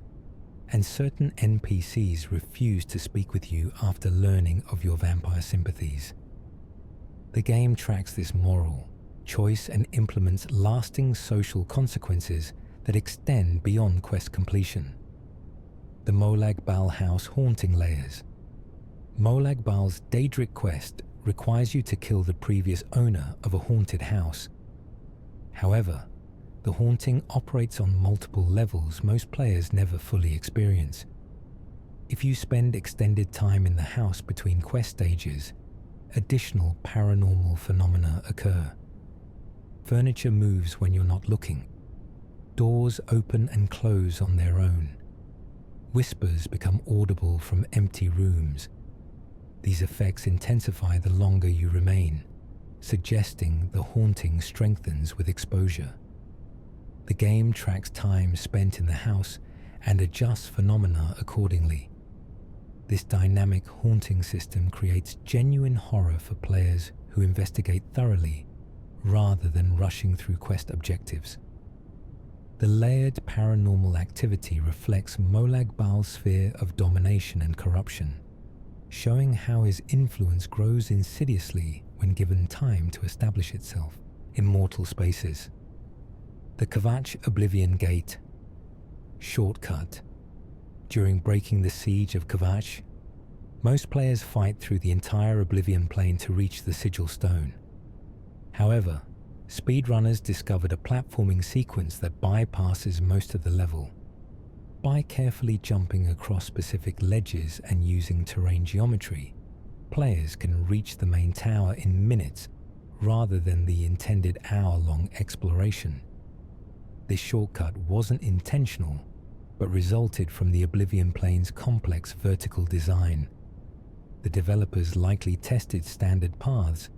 and certain NPCs refuse to speak with you after learning of your vampire sympathies. The game tracks this moral choice and implements lasting social consequences that extend beyond quest completion. The Molag Bal House Haunting Layers. Molag Bal's Daedric quest requires you to kill the previous owner of a haunted house. However, the haunting operates on multiple levels most players never fully experience. If you spend extended time in the house between quest stages, additional paranormal phenomena occur. Furniture moves when you're not looking. Doors open and close on their own. Whispers become audible from empty rooms. These effects intensify the longer you remain, suggesting the haunting strengthens with exposure. The game tracks time spent in the house and adjusts phenomena accordingly. This dynamic haunting system creates genuine horror for players who investigate thoroughly rather than rushing through quest objectives. The layered paranormal activity reflects Molag Bal's sphere of domination and corruption, showing how his influence grows insidiously when given time to establish itself in mortal spaces. The Kvatch Oblivion Gate. Shortcut. During breaking the siege of Kvatch, most players fight through the entire Oblivion plane to reach the Sigil Stone. However, speedrunners discovered a platforming sequence that bypasses most of the level. By carefully jumping across specific ledges and using terrain geometry, players can reach the main tower in minutes rather than the intended hour-long exploration. This shortcut wasn't intentional, but resulted from the Oblivion plane's complex vertical design. The developers likely tested standard paths,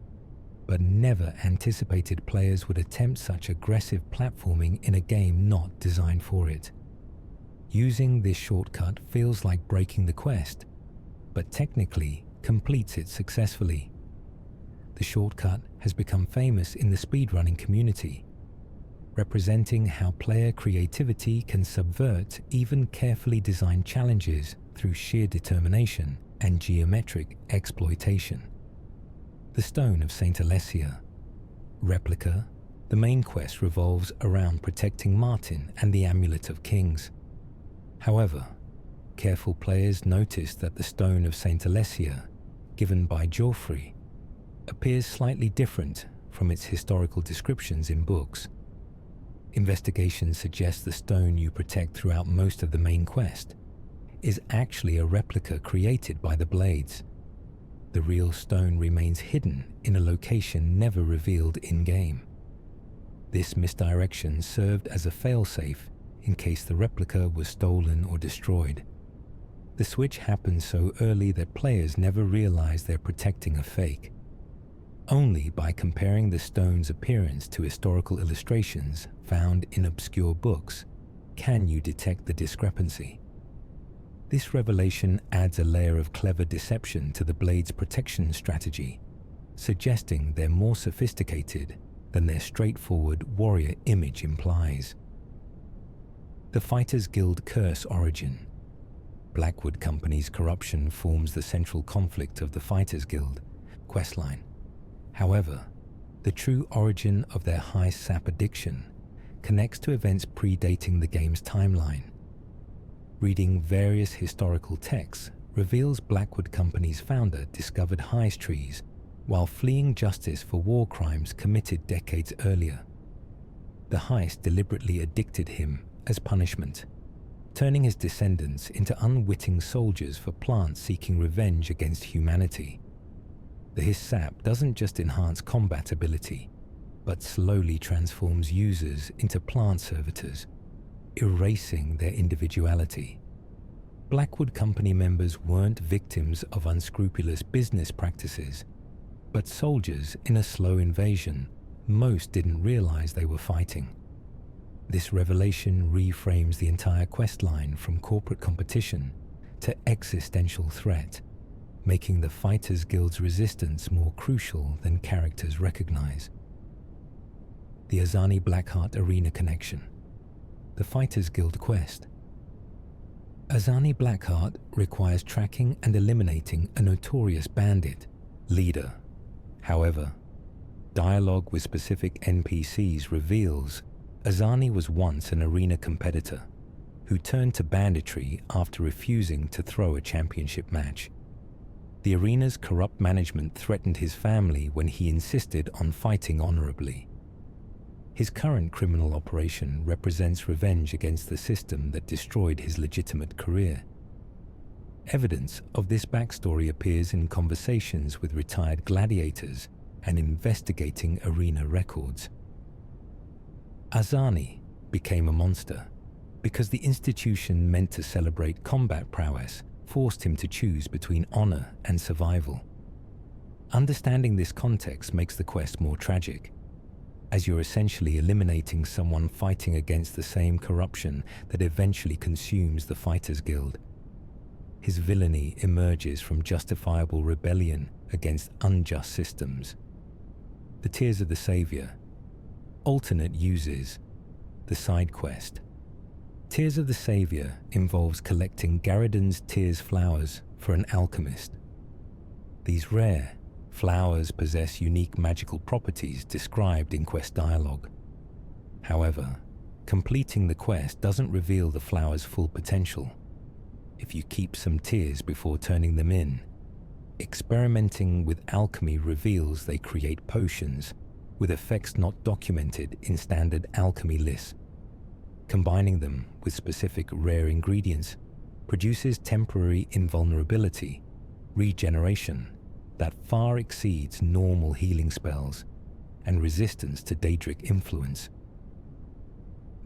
but never anticipated players would attempt such aggressive platforming in a game not designed for it. Using this shortcut feels like breaking the quest, but technically completes it successfully. The shortcut has become famous in the speedrunning community, representing how player creativity can subvert even carefully designed challenges through sheer determination and geometric exploitation. The Stone of St. Alessia. Replica. The main quest revolves around protecting Martin and the Amulet of Kings. However, careful players notice that the Stone of St. Alessia, given by Joffrey, appears slightly different from its historical descriptions in books. Investigations suggest the stone you protect throughout most of the main quest is actually a replica created by the Blades. The real stone remains hidden in a location never revealed in-game. This misdirection served as a failsafe in case the replica was stolen or destroyed. The switch happens so early that players never realize they're protecting a fake. Only by comparing the stone's appearance to historical illustrations found in obscure books can you detect the discrepancy. This revelation adds a layer of clever deception to the Blade's protection strategy, suggesting they're more sophisticated than their straightforward warrior image implies. The Fighters Guild curse origin. Blackwood Company's corruption forms the central conflict of the Fighters Guild questline. However, the true origin of their high sap addiction connects to events predating the game's timeline. Reading various historical texts reveals Blackwood Company's founder discovered heist trees while fleeing justice for war crimes committed decades earlier. The heist deliberately addicted him as punishment, turning his descendants into unwitting soldiers for plants seeking revenge against humanity. The Hiss sap doesn't just enhance combat ability, but slowly transforms users into plant servitors, erasing their individuality. Blackwood Company members weren't victims of unscrupulous business practices, but soldiers in a slow invasion most didn't realize they were fighting. This revelation reframes the entire questline from corporate competition to existential threat, making the Fighters Guild's resistance more crucial than characters recognize. The Azani Blackheart Arena Connection. The Fighters Guild quest. Azani Blackheart requires tracking and eliminating a notorious bandit, leader. However, dialogue with specific NPCs reveals Azani was once an arena competitor who turned to banditry after refusing to throw a championship match. The arena's corrupt management threatened his family when he insisted on fighting honorably. His current criminal operation represents revenge against the system that destroyed his legitimate career. Evidence of this backstory appears in conversations with retired gladiators and investigating arena records. Azani became a monster because the institution meant to celebrate combat prowess forced him to choose between honor and survival. Understanding this context makes the quest more tragic, as you're essentially eliminating someone fighting against the same corruption that eventually consumes the Fighters Guild. His villainy emerges from justifiable rebellion against unjust systems. The Tears of the Savior. Alternate uses. The side quest. Tears of the Savior involves collecting Garridan's Tears flowers for an alchemist. These rare flowers possess unique magical properties described in quest dialogue. However, completing the quest doesn't reveal the flower's full potential. If you keep some tears before turning them in, experimenting with alchemy reveals they create potions with effects not documented in standard alchemy lists. Combining them with specific rare ingredients produces temporary invulnerability, regeneration, that far exceeds normal healing spells and resistance to Daedric influence.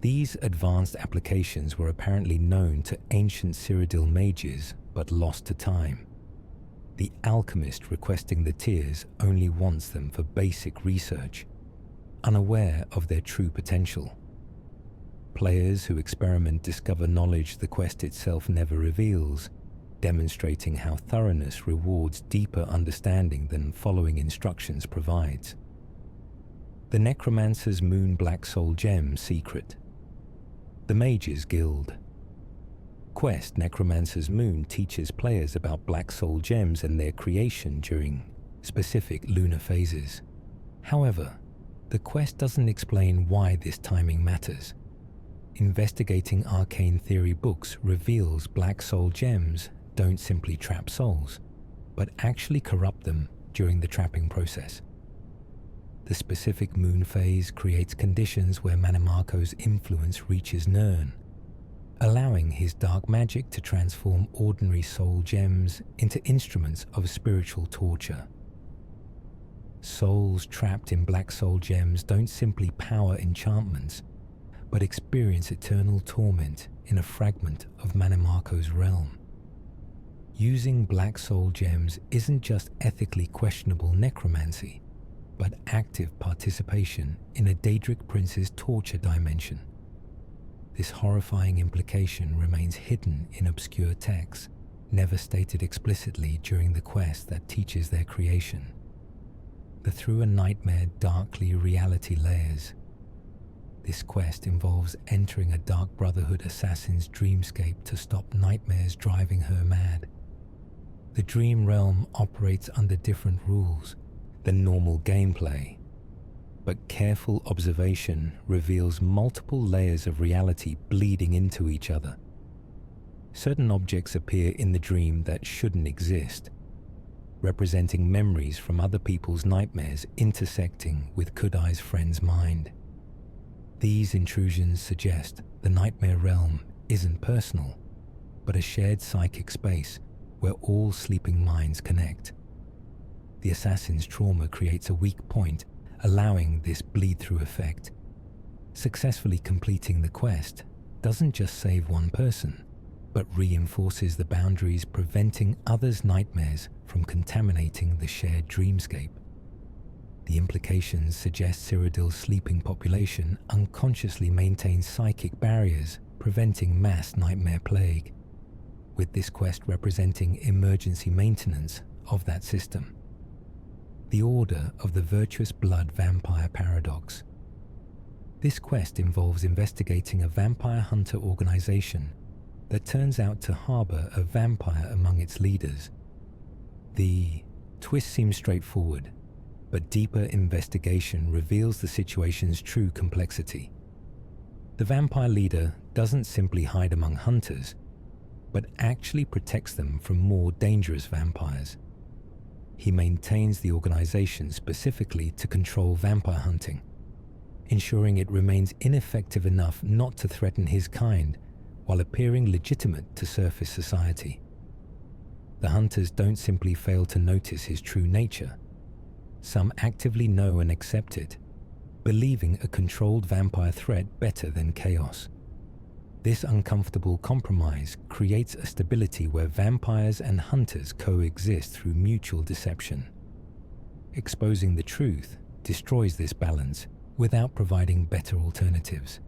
These advanced applications were apparently known to ancient Cyrodiil mages but lost to time. The alchemist requesting the tears only wants them for basic research, unaware of their true potential. Players who experiment discover knowledge the quest itself never reveals, demonstrating how thoroughness rewards deeper understanding than following instructions provides. The Necromancer's Moon Black Soul Gem Secret. The Mages Guild. Quest Necromancer's Moon teaches players about Black Soul Gems and their creation during specific lunar phases. However, the quest doesn't explain why this timing matters. Investigating arcane theory books reveals Black Soul Gems don't simply trap souls, but actually corrupt them during the trapping process. The specific moon phase creates conditions where Manimarco's influence reaches Nirn, allowing his dark magic to transform ordinary soul gems into instruments of spiritual torture. Souls trapped in Black Soul Gems don't simply power enchantments, but experience eternal torment in a fragment of Manimarco's realm. Using Black Soul Gems isn't just ethically questionable necromancy, but active participation in a Daedric prince's torture dimension. This horrifying implication remains hidden in obscure texts, never stated explicitly during the quest that teaches their creation. The Through a Nightmare Darkly reality layers. This quest involves entering a Dark Brotherhood assassin's dreamscape to stop nightmares driving her mad. The dream realm operates under different rules than normal gameplay, but careful observation reveals multiple layers of reality bleeding into each other. Certain objects appear in the dream that shouldn't exist, representing memories from other people's nightmares intersecting with Kudai's friend's mind. These intrusions suggest the nightmare realm isn't personal, but a shared psychic space where all sleeping minds connect. The assassin's trauma creates a weak point, allowing this bleed-through effect. Successfully completing the quest doesn't just save one person, but reinforces the boundaries, preventing others' nightmares from contaminating the shared dreamscape. The implications suggest Cyrodiil's sleeping population unconsciously maintains psychic barriers, preventing mass nightmare plague, with this quest representing emergency maintenance of that system. The Order of the Virtuous Blood Vampire Paradox. This quest involves investigating a vampire hunter organization that turns out to harbor a vampire among its leaders. The twist seems straightforward, but deeper investigation reveals the situation's true complexity. The vampire leader doesn't simply hide among hunters, but actually protects them from more dangerous vampires. He maintains the organization specifically to control vampire hunting, ensuring it remains ineffective enough not to threaten his kind while appearing legitimate to surface society. The hunters don't simply fail to notice his true nature. Some actively know and accept it, believing a controlled vampire threat better than chaos. This uncomfortable compromise creates a stability where vampires and hunters coexist through mutual deception. Exposing the truth destroys this balance without providing better alternatives.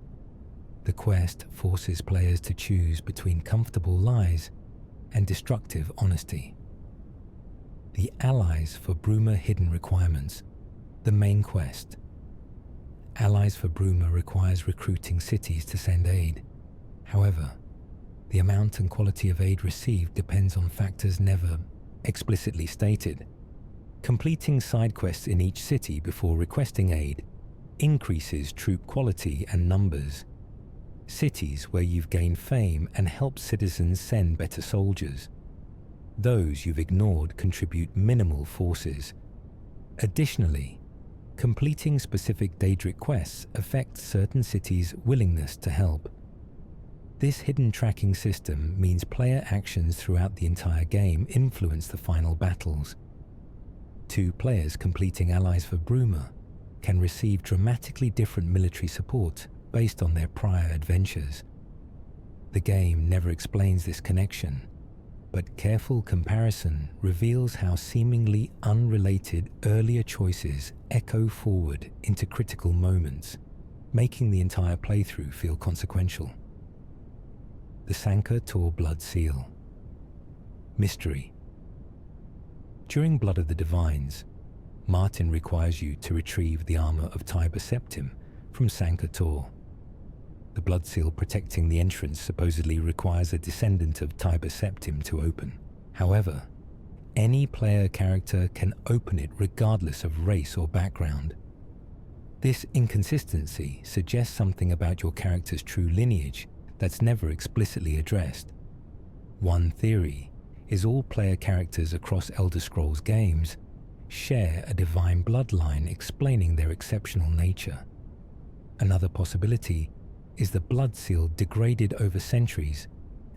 The quest forces players to choose between comfortable lies and destructive honesty. The Allies for Bruma Hidden Requirements. The main quest. Allies for Bruma requires recruiting cities to send aid. However, the amount and quality of aid received depends on factors never explicitly stated. Completing side quests in each city before requesting aid increases troop quality and numbers. Cities where you've gained fame and helped citizens send better soldiers. Those you've ignored contribute minimal forces. Additionally, completing specific Daedric quests affects certain cities' willingness to help. This hidden tracking system means player actions throughout the entire game influence the final battles. Two players completing Allies for Bruma can receive dramatically different military support based on their prior adventures. The game never explains this connection, but careful comparison reveals how seemingly unrelated earlier choices echo forward into critical moments, making the entire playthrough feel consequential. The Sancre Tor Blood Seal. Mystery. During Blood of the Divines, Martin requires you to retrieve the armor of Tiber Septim from Sancre Tor. The blood seal protecting the entrance supposedly requires a descendant of Tiber Septim to open. However, any player character can open it regardless of race or background. This inconsistency suggests something about your character's true lineage that's never explicitly addressed. One theory is all player characters across Elder Scrolls games share a divine bloodline explaining their exceptional nature. Another possibility is the blood seal degraded over centuries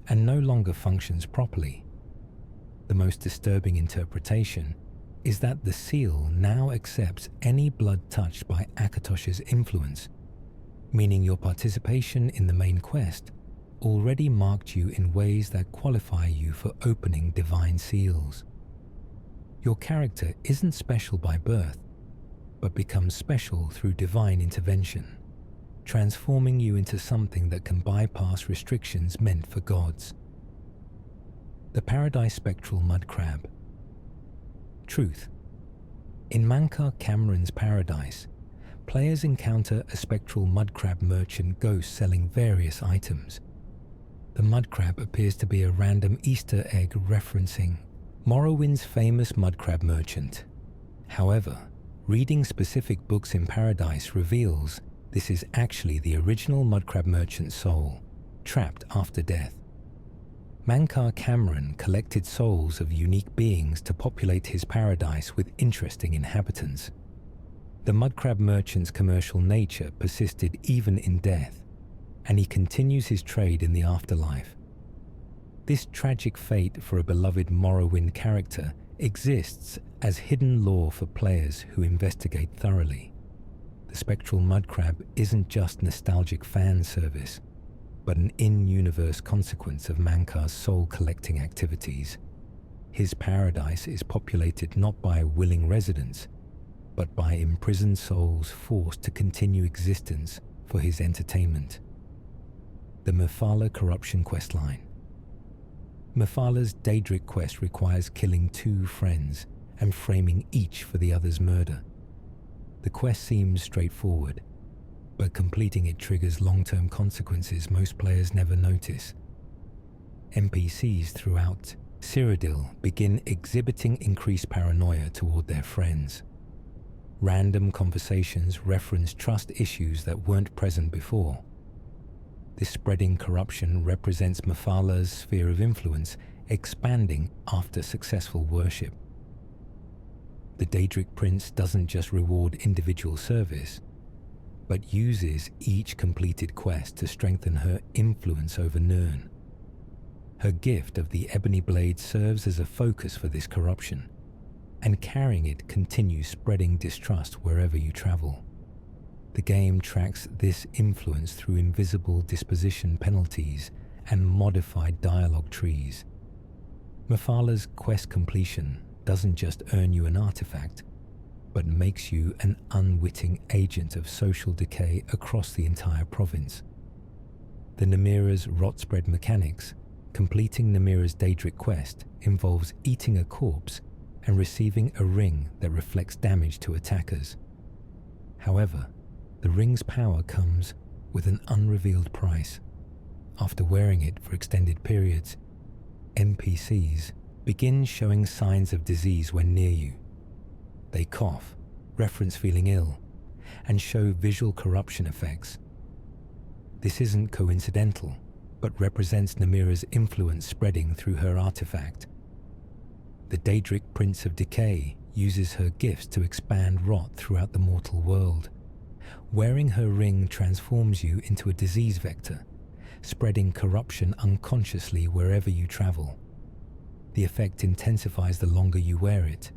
and no longer functions properly. The most disturbing interpretation is that the seal now accepts any blood touched by Akatosh's influence, meaning your participation in the main quest already marked you in ways that qualify you for opening divine seals. Your character isn't special by birth, but becomes special through divine intervention, transforming you into something that can bypass restrictions meant for gods. The Paradise Spectral Mud Crab. Truth. In Mankar Cameron's Paradise, players encounter a spectral mud crab merchant ghost selling various items. The mud crab appears to be a random Easter egg referencing Morrowind's famous mud crab merchant. However, reading specific books in Paradise reveals this is actually the original mud crab merchant's soul, trapped after death. Mankar Cameron collected souls of unique beings to populate his paradise with interesting inhabitants. The mud crab merchant's commercial nature persisted even in death, and he continues his trade in the afterlife. This tragic fate for a beloved Morrowind character exists as hidden lore for players who investigate thoroughly. The spectral mudcrab isn't just nostalgic fan service, but an in-universe consequence of Mankar's soul-collecting activities. His paradise is populated not by willing residents, but by imprisoned souls forced to continue existence for his entertainment. The Mephala Corruption questline. Mephala's Daedric quest requires killing 2 friends and framing each for the other's murder. The quest seems straightforward, but completing it triggers long-term consequences most players never notice. NPCs throughout Cyrodiil begin exhibiting increased paranoia toward their friends. Random conversations reference trust issues that weren't present before. This spreading corruption represents Mephala's sphere of influence expanding after successful worship. The Daedric Prince doesn't just reward individual service, but uses each completed quest to strengthen her influence over Nirn. Her gift of the Ebony Blade serves as a focus for this corruption, and carrying it continues spreading distrust wherever you travel. The game tracks this influence through invisible disposition penalties and modified dialogue trees. Mephala's quest completion doesn't just earn you an artifact, but makes you an unwitting agent of social decay across the entire province. The Namira's rot spread mechanics, completing Namira's Daedric quest, involves eating a corpse and receiving a ring that reflects damage to attackers. However, the ring's power comes with an unrevealed price. After wearing it for extended periods, NPCs begin showing signs of disease when near you. They cough, reference feeling ill, and show visual corruption effects. This isn't coincidental, but represents Namira's influence spreading through her artifact. The Daedric Prince of Decay uses her gifts to expand rot throughout the mortal world. Wearing her ring transforms you into a disease vector, spreading corruption unconsciously wherever you travel. The effect intensifies the longer you wear it,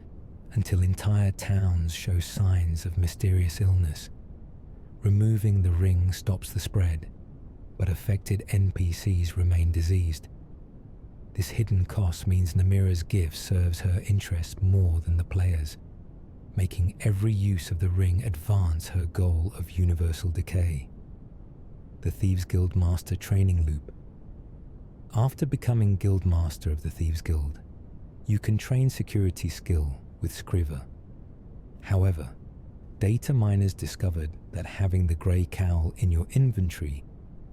until entire towns show signs of mysterious illness. Removing the ring stops the spread, but affected NPCs remain diseased. This hidden cost means Namira's gift serves her interests more than the players, making every use of the ring advance her goal of universal decay. The Thieves Guild Master Training Loop. After becoming Guild Master of the Thieves Guild, you can train security skill with Scriver. However, data miners discovered that having the grey cowl in your inventory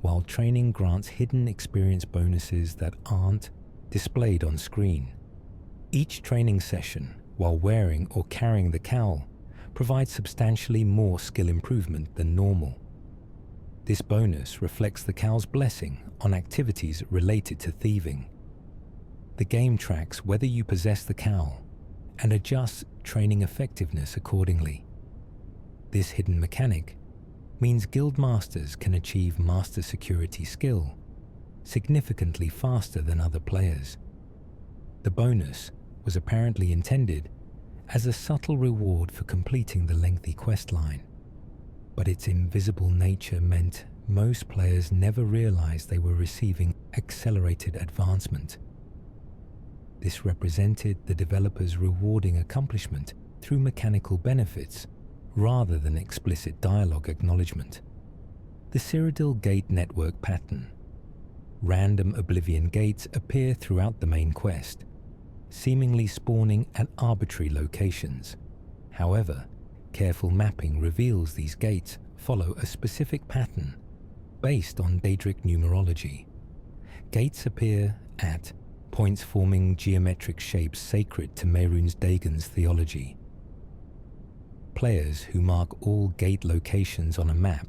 while training grants hidden experience bonuses that aren't displayed on screen. Each training session, while wearing or carrying the cowl, provides substantially more skill improvement than normal. This bonus reflects the cowl's blessing on activities related to thieving. The game tracks whether you possess the cowl and adjusts training effectiveness accordingly. This hidden mechanic means guild masters can achieve master security skill significantly faster than other players. The bonus was apparently intended as a subtle reward for completing the lengthy quest line, but its invisible nature meant most players never realized they were receiving accelerated advancement. This represented the developers rewarding accomplishment through mechanical benefits rather than explicit dialogue acknowledgement. The Cyrodiil Gate network pattern. Random Oblivion gates appear throughout the main quest, seemingly spawning at arbitrary locations. However, careful mapping reveals these gates follow a specific pattern based on Daedric numerology. Gates appear at points forming geometric shapes sacred to Mehrunes Dagon's theology. Players who mark all gate locations on a map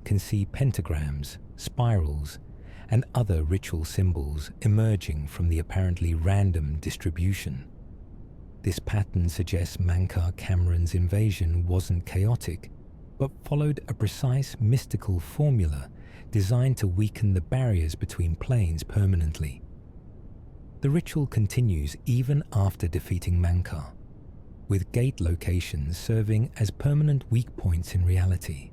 can see pentagrams, spirals, and other ritual symbols emerging from the apparently random distribution. This pattern suggests Mankar Cameron's invasion wasn't chaotic, but followed a precise mystical formula designed to weaken the barriers between planes permanently. The ritual continues even after defeating Mankar, with gate locations serving as permanent weak points in reality.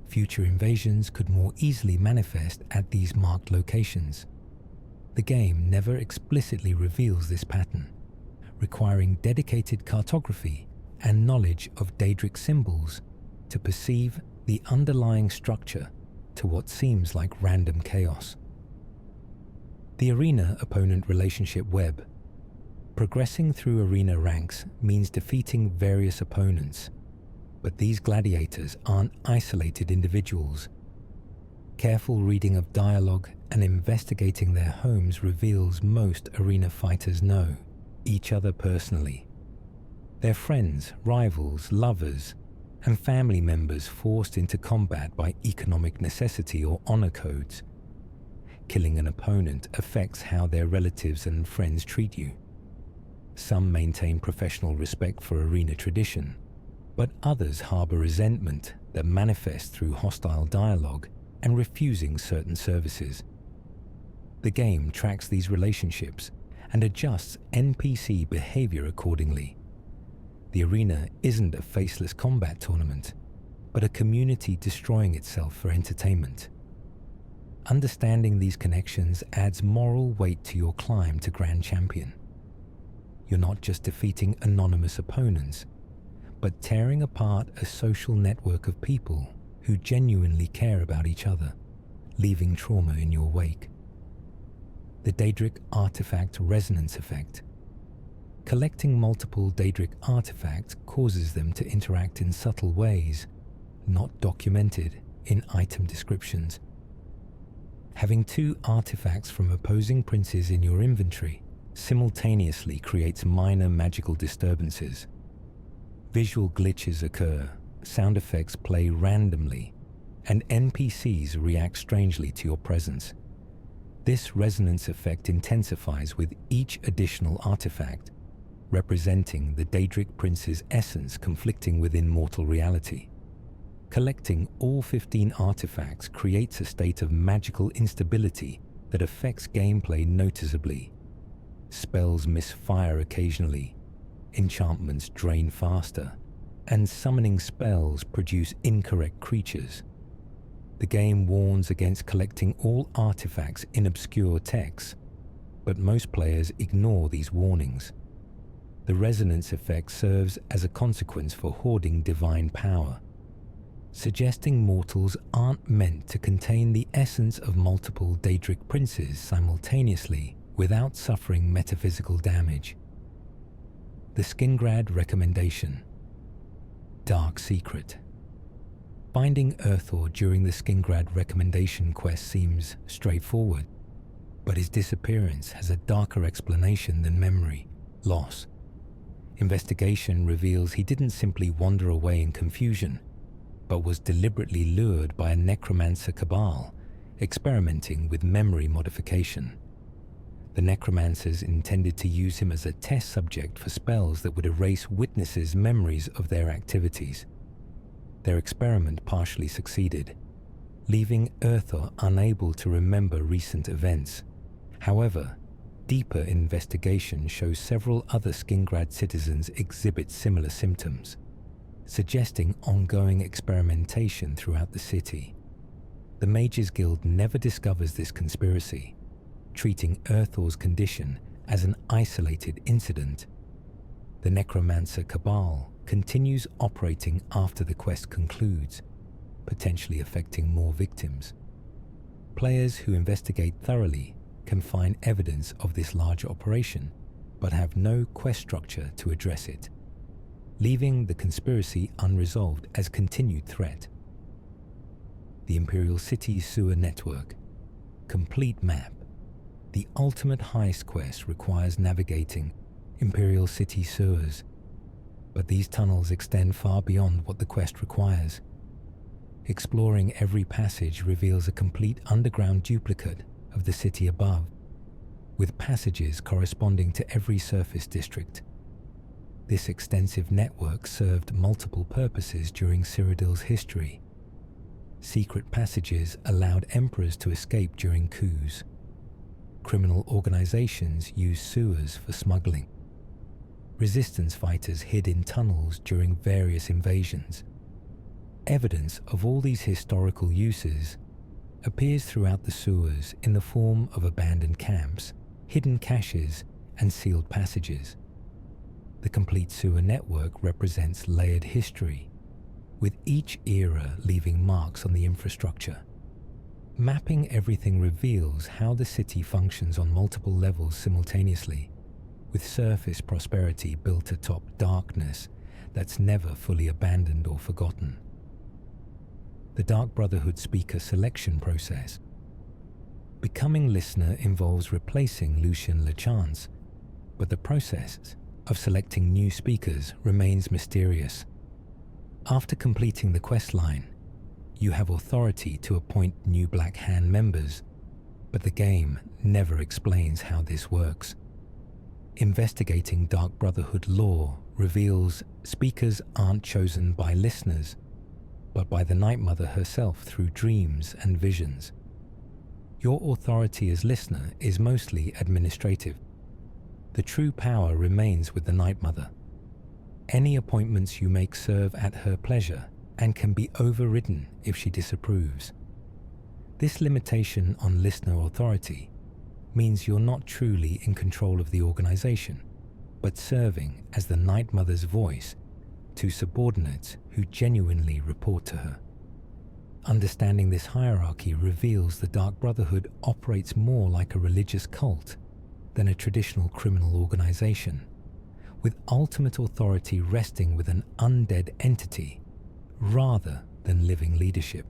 Future invasions could more easily manifest at these marked locations. The game never explicitly reveals this pattern, requiring dedicated cartography and knowledge of Daedric symbols to perceive the underlying structure to what seems like random chaos. The arena-opponent relationship web. Progressing through arena ranks means defeating various opponents, but these gladiators aren't isolated individuals. Careful reading of dialogue and investigating their homes reveals most arena fighters know each other personally. They're friends, rivals, lovers, and family members forced into combat by economic necessity or honor codes. Killing an opponent affects how their relatives and friends treat you. Some maintain professional respect for arena tradition, but others harbor resentment that manifests through hostile dialogue and refusing certain services. The game tracks these relationships and adjusts NPC behavior accordingly. The arena isn't a faceless combat tournament, but a community destroying itself for entertainment. Understanding these connections adds moral weight to your climb to Grand Champion. You're not just defeating anonymous opponents, but tearing apart a social network of people who genuinely care about each other, leaving trauma in your wake. The Daedric Artifact Resonance Effect. Collecting multiple Daedric artifacts causes them to interact in subtle ways, not documented in item descriptions. Having 2 artifacts from opposing princes in your inventory simultaneously creates minor magical disturbances. Visual glitches occur, sound effects play randomly, and NPCs react strangely to your presence. This resonance effect intensifies with each additional artifact, representing the Daedric prince's essence conflicting within mortal reality. Collecting all 15 artifacts creates a state of magical instability that affects gameplay noticeably. Spells misfire occasionally, enchantments drain faster, and summoning spells produce incorrect creatures. The game warns against collecting all artifacts in obscure texts, but most players ignore these warnings. The resonance effect serves as a consequence for hoarding divine power, suggesting mortals aren't meant to contain the essence of multiple Daedric princes simultaneously without suffering metaphysical damage. The Skingrad Recommendation. Dark Secret. Finding Earthor during the Skingrad Recommendation quest seems straightforward, but his disappearance has a darker explanation than memory loss. Investigation reveals he didn't simply wander away in confusion, but was deliberately lured by a necromancer cabal, experimenting with memory modification. The necromancers intended to use him as a test subject for spells that would erase witnesses' memories of their activities. Their experiment partially succeeded, leaving Earthor unable to remember recent events. However, deeper investigation shows several other Skingrad citizens exhibit similar symptoms, suggesting ongoing experimentation throughout the city. The Mages Guild never discovers this conspiracy, treating Earthor's condition as an isolated incident. The Necromancer Cabal continues operating after the quest concludes, potentially affecting more victims. Players who investigate thoroughly can find evidence of this larger operation, but have no quest structure to address it, leaving the conspiracy unresolved as continued threat. The Imperial City Sewer Network. Complete map. The ultimate heist quest requires navigating Imperial City sewers, but these tunnels extend far beyond what the quest requires. Exploring every passage reveals a complete underground duplicate of the city above, with passages corresponding to every surface district. This extensive network served multiple purposes during Cyrodiil's history. Secret passages allowed emperors to escape during coups. Criminal organizations used sewers for smuggling. Resistance fighters hid in tunnels during various invasions. Evidence of all these historical uses appears throughout the sewers in the form of abandoned camps, hidden caches, and sealed passages. The complete sewer network represents layered history, with each era leaving marks on the infrastructure. Mapping everything reveals how the city functions on multiple levels simultaneously, with surface prosperity built atop darkness that's never fully abandoned or forgotten. The Dark Brotherhood speaker selection process. Becoming listener involves replacing Lucian LeChance, but the process of selecting new speakers remains mysterious. After completing the quest line, you have authority to appoint new Black Hand members, but the game never explains how this works. Investigating Dark Brotherhood lore reveals speakers aren't chosen by listeners, but by the Night Mother herself through dreams and visions. Your authority as listener is mostly administrative. The true power remains with the Night Mother. Any appointments you make serve at her pleasure and can be overridden if she disapproves. This limitation on listener authority means you're not truly in control of the organization, but serving as the Night Mother's voice to subordinates who genuinely report to her. Understanding this hierarchy reveals the Dark Brotherhood operates more like a religious cult than a traditional criminal organization, with ultimate authority resting with an undead entity rather than living leadership.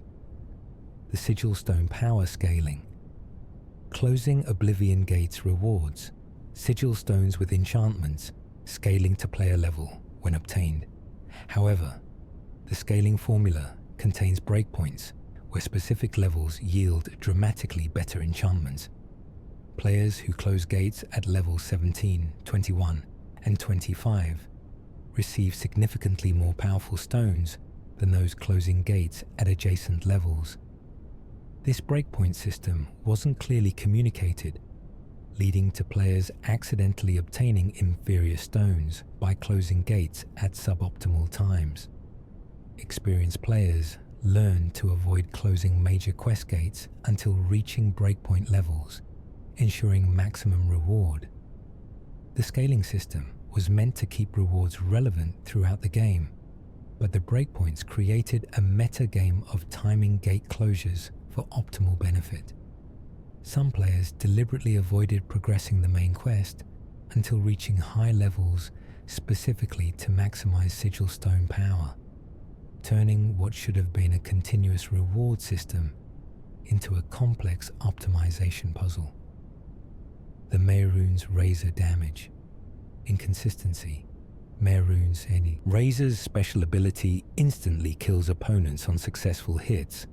The Sigil Stone power scaling. Closing Oblivion Gates rewards Sigil Stones with enchantments scaling to player level when obtained. However, the scaling formula contains breakpoints where specific levels yield dramatically better enchantments. Players who close gates at level 17, 21, and 25 receive significantly more powerful stones than those closing gates at adjacent levels. This breakpoint system wasn't clearly communicated, leading to players accidentally obtaining inferior stones by closing gates at suboptimal times. Experienced players learn to avoid closing major quest gates until reaching breakpoint levels, ensuring maximum reward. The scaling system was meant to keep rewards relevant throughout the game, but the breakpoints created a meta-game of timing gate closures for optimal benefit. Some players deliberately avoided progressing the main quest until reaching high levels specifically to maximize Sigil Stone power, turning what should have been a continuous reward system into a complex optimization puzzle. The Mehrunes Razor damage. Inconsistency. Mehrunes Razor's special ability instantly kills opponents on successful hits,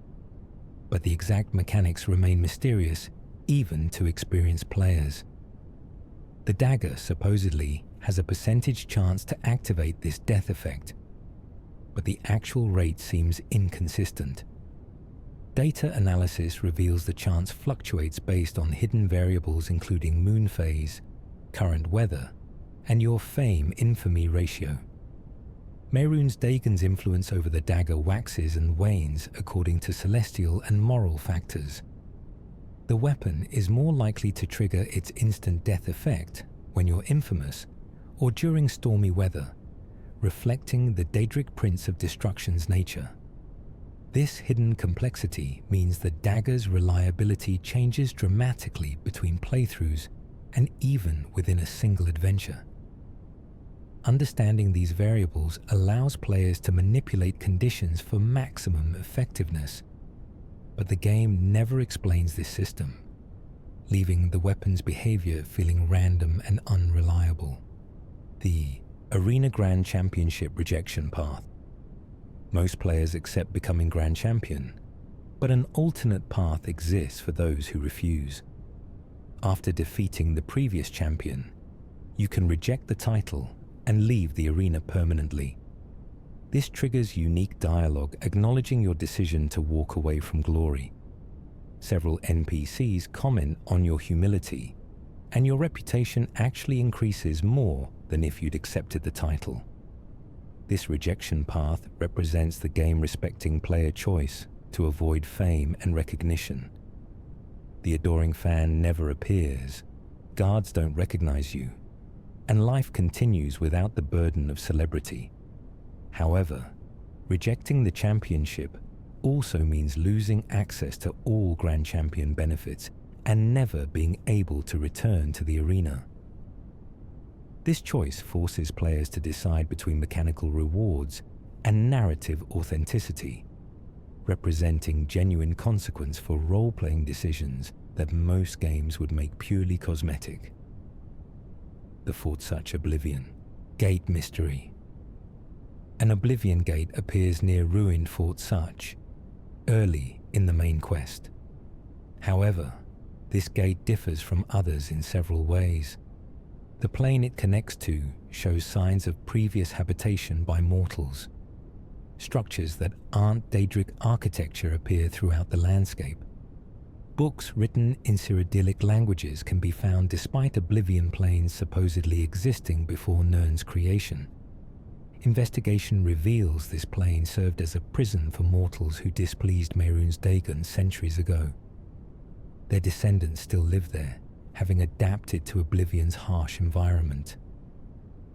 but the exact mechanics remain mysterious even to experienced players. The dagger supposedly has a percentage chance to activate this death effect, but the actual rate seems inconsistent. Data analysis reveals the chance fluctuates based on hidden variables including moon phase, current weather, and your fame infamy ratio. Mehrunes Dagon's influence over the dagger waxes and wanes according to celestial and moral factors. The weapon is more likely to trigger its instant death effect when you're infamous or during stormy weather, reflecting the Daedric Prince of Destruction's nature. This hidden complexity means the dagger's reliability changes dramatically between playthroughs and even within a single adventure. Understanding these variables allows players to manipulate conditions for maximum effectiveness, but the game never explains this system, leaving the weapon's behavior feeling random and unreliable. The Arena Grand Championship rejection path. Most players accept becoming Grand Champion, but an alternate path exists for those who refuse. After defeating the previous champion, you can reject the title and leave the arena permanently. This triggers unique dialogue acknowledging your decision to walk away from glory. Several NPCs comment on your humility, and your reputation actually increases more than if you'd accepted the title. This rejection path represents the game respecting player choice to avoid fame and recognition. The adoring fan never appears, guards don't recognize you, and life continues without the burden of celebrity. However, rejecting the championship also means losing access to all Grand Champion benefits and never being able to return to the arena. This choice forces players to decide between mechanical rewards and narrative authenticity, representing genuine consequence for role-playing decisions that most games would make purely cosmetic. The Fort Such Oblivion Gate Mystery. An Oblivion Gate appears near ruined Fort Such, early in the main quest. However, this gate differs from others in several ways. The plane it connects to shows signs of previous habitation by mortals. Structures that aren't Daedric architecture appear throughout the landscape. Books written in Cyrodiilic languages can be found despite Oblivion planes supposedly existing before Nirn's creation. Investigation reveals this plane served as a prison for mortals who displeased Mehrunes Dagon centuries ago. Their descendants still live there, having adapted to Oblivion's harsh environment.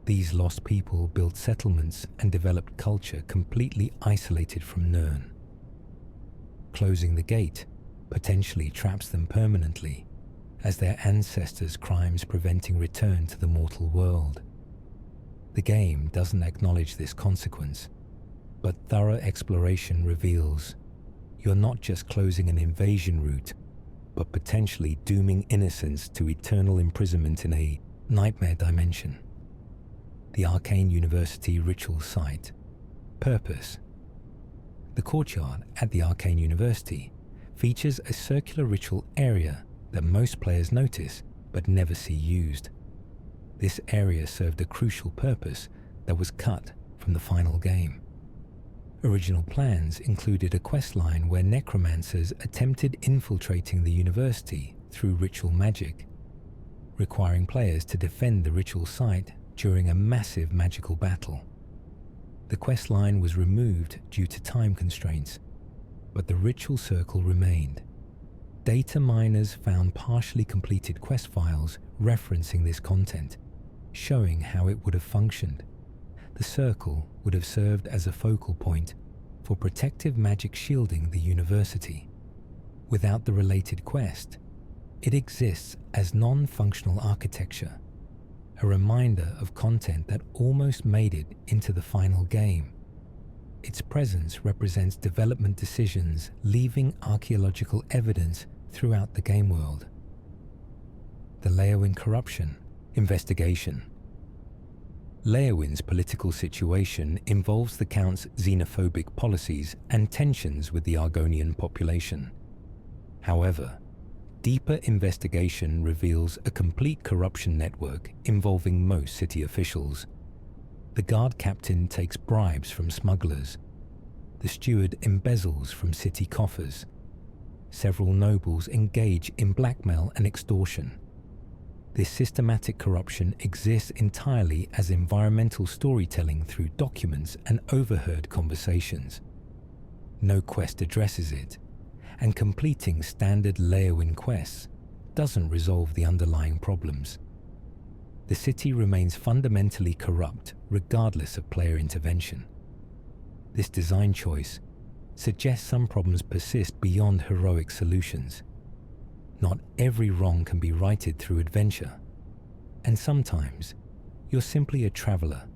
These lost people built settlements and developed culture completely isolated from Nirn. Closing the gate potentially traps them permanently, as their ancestors' crimes preventing return to the mortal world. The game doesn't acknowledge this consequence, but thorough exploration reveals you're not just closing an invasion route, but potentially dooming innocents to eternal imprisonment in a nightmare dimension. The Arcane University Ritual Site. Purpose. The courtyard at the Arcane University features a circular ritual area that most players notice but never see used. This area served a crucial purpose that was cut from the final game. Original plans included a questline where necromancers attempted infiltrating the university through ritual magic, requiring players to defend the ritual site during a massive magical battle. The questline was removed due to time constraints, but the ritual circle remained. Data miners found partially completed quest files referencing this content, showing how it would have functioned. The circle would have served as a focal point for protective magic shielding the university. Without the related quest, it exists as non-functional architecture, a reminder of content that almost made it into the final game. Its presence represents development decisions leaving archaeological evidence throughout the game world. The Leowyn corruption investigation. Leowyn's political situation involves the Count's xenophobic policies and tensions with the Argonian population. However, deeper investigation reveals a complete corruption network involving most city officials. The guard captain takes bribes from smugglers. The steward embezzles from city coffers. Several nobles engage in blackmail and extortion. This systematic corruption exists entirely as environmental storytelling through documents and overheard conversations. No quest addresses it, and completing standard Leowyn quests doesn't resolve the underlying problems. The city remains fundamentally corrupt regardless of player intervention. This design choice suggests some problems persist beyond heroic solutions. Not every wrong can be righted through adventure, and sometimes you're simply a traveler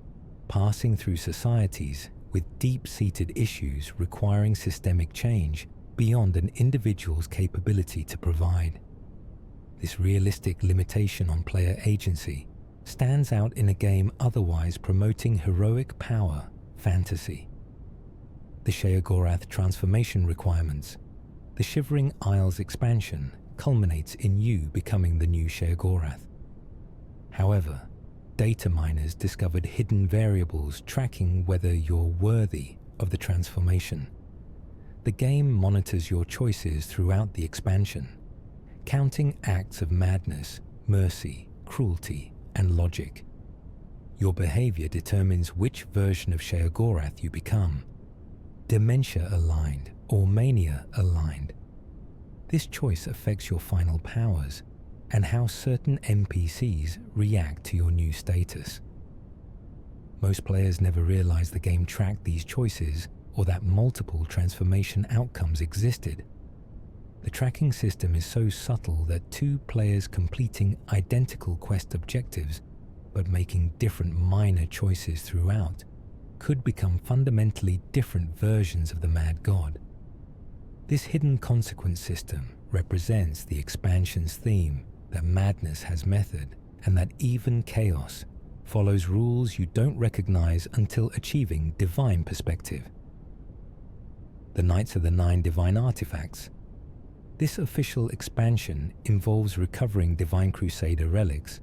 passing through societies with deep-seated issues requiring systemic change beyond an individual's capability to provide. This realistic limitation on player agency stands out in a game otherwise promoting heroic power fantasy. The Sheogorath transformation requirements. The Shivering Isles expansion culminates in you becoming the new Sheogorath. However, data miners discovered hidden variables tracking whether you're worthy of the transformation. The game monitors your choices throughout the expansion, counting acts of madness, mercy, cruelty, and logic. Your behavior determines which version of Sheogorath you become, dementia-aligned or mania-aligned. This choice affects your final powers and how certain NPCs react to your new status. Most players never realize the game tracked these choices or that multiple transformation outcomes existed. The tracking system is so subtle that two players completing identical quest objectives but making different minor choices throughout could become fundamentally different versions of the Mad God. This hidden consequence system represents the expansion's theme that madness has method and that even chaos follows rules you don't recognize until achieving divine perspective. The Knights of the Nine Divine Artifacts. This official expansion involves recovering Divine Crusader relics,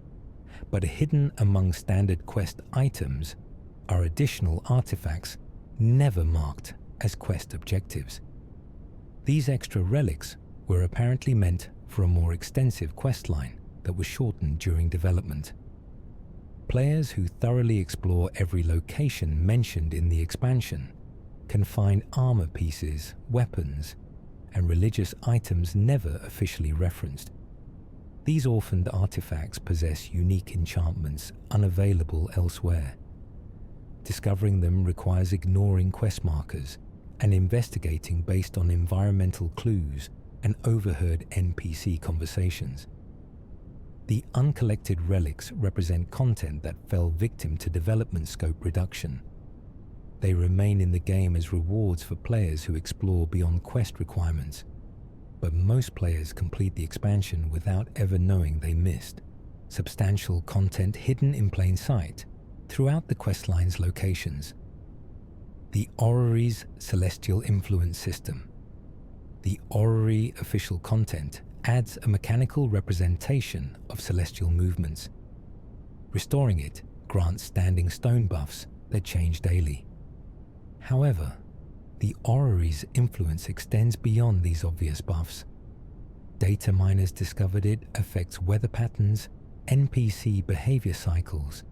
but hidden among standard quest items are additional artifacts never marked as quest objectives. These extra relics were apparently meant for a more extensive questline that was shortened during development. Players who thoroughly explore every location mentioned in the expansion can find armor pieces, weapons, and religious items never officially referenced. These orphaned artifacts possess unique enchantments unavailable elsewhere. Discovering them requires ignoring quest markers and investigating based on environmental clues and overheard NPC conversations. The uncollected relics represent content that fell victim to development scope reduction. They remain in the game as rewards for players who explore beyond quest requirements, but most players complete the expansion without ever knowing they missed substantial content hidden in plain sight throughout the questline's locations. The Orrery's Celestial Influence System. The Orrery official content adds a mechanical representation of celestial movements. Restoring it grants standing stone buffs that change daily. However, the Orrery's influence extends beyond these obvious buffs. Data miners discovered it affects weather patterns, NPC behavior cycles,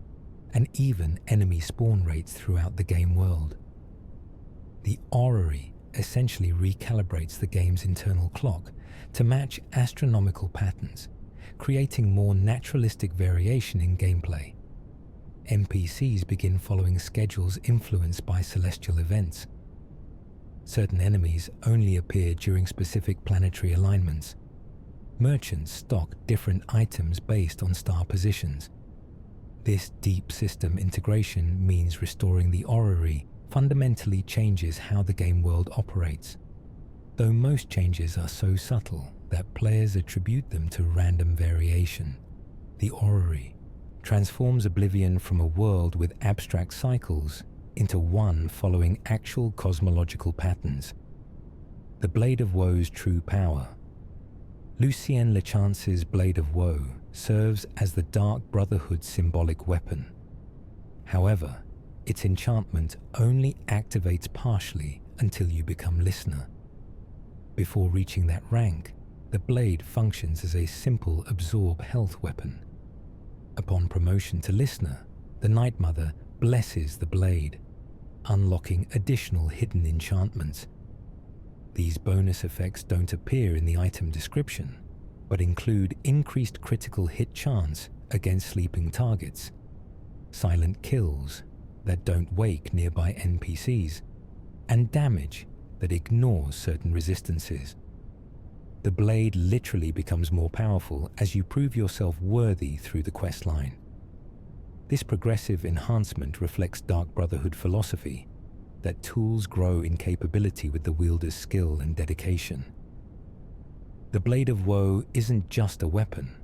and even enemy spawn rates throughout the game world. The Orrery essentially recalibrates the game's internal clock to match astronomical patterns, creating more naturalistic variation in gameplay. NPCs begin following schedules influenced by celestial events. Certain enemies only appear during specific planetary alignments. Merchants stock different items based on star positions. This deep system integration means restoring the Orrery fundamentally changes how the game world operates. Though most changes are so subtle that players attribute them to random variation, the Orrery transforms Oblivion from a world with abstract cycles into one following actual cosmological patterns. The Blade of Woe's true power. Lucien Lechance's Blade of Woe serves as the Dark Brotherhood's symbolic weapon. However, its enchantment only activates partially until you become Listener. Before reaching that rank, the blade functions as a simple absorb health weapon. Upon promotion to Listener, the Night Mother blesses the blade, unlocking additional hidden enchantments. These bonus effects don't appear in the item description, but include increased critical hit chance against sleeping targets, silent kills that don't wake nearby NPCs, and damage that ignores certain resistances. The blade literally becomes more powerful as you prove yourself worthy through the questline. This progressive enhancement reflects Dark Brotherhood philosophy that tools grow in capability with the wielder's skill and dedication. The Blade of Woe isn't just a weapon,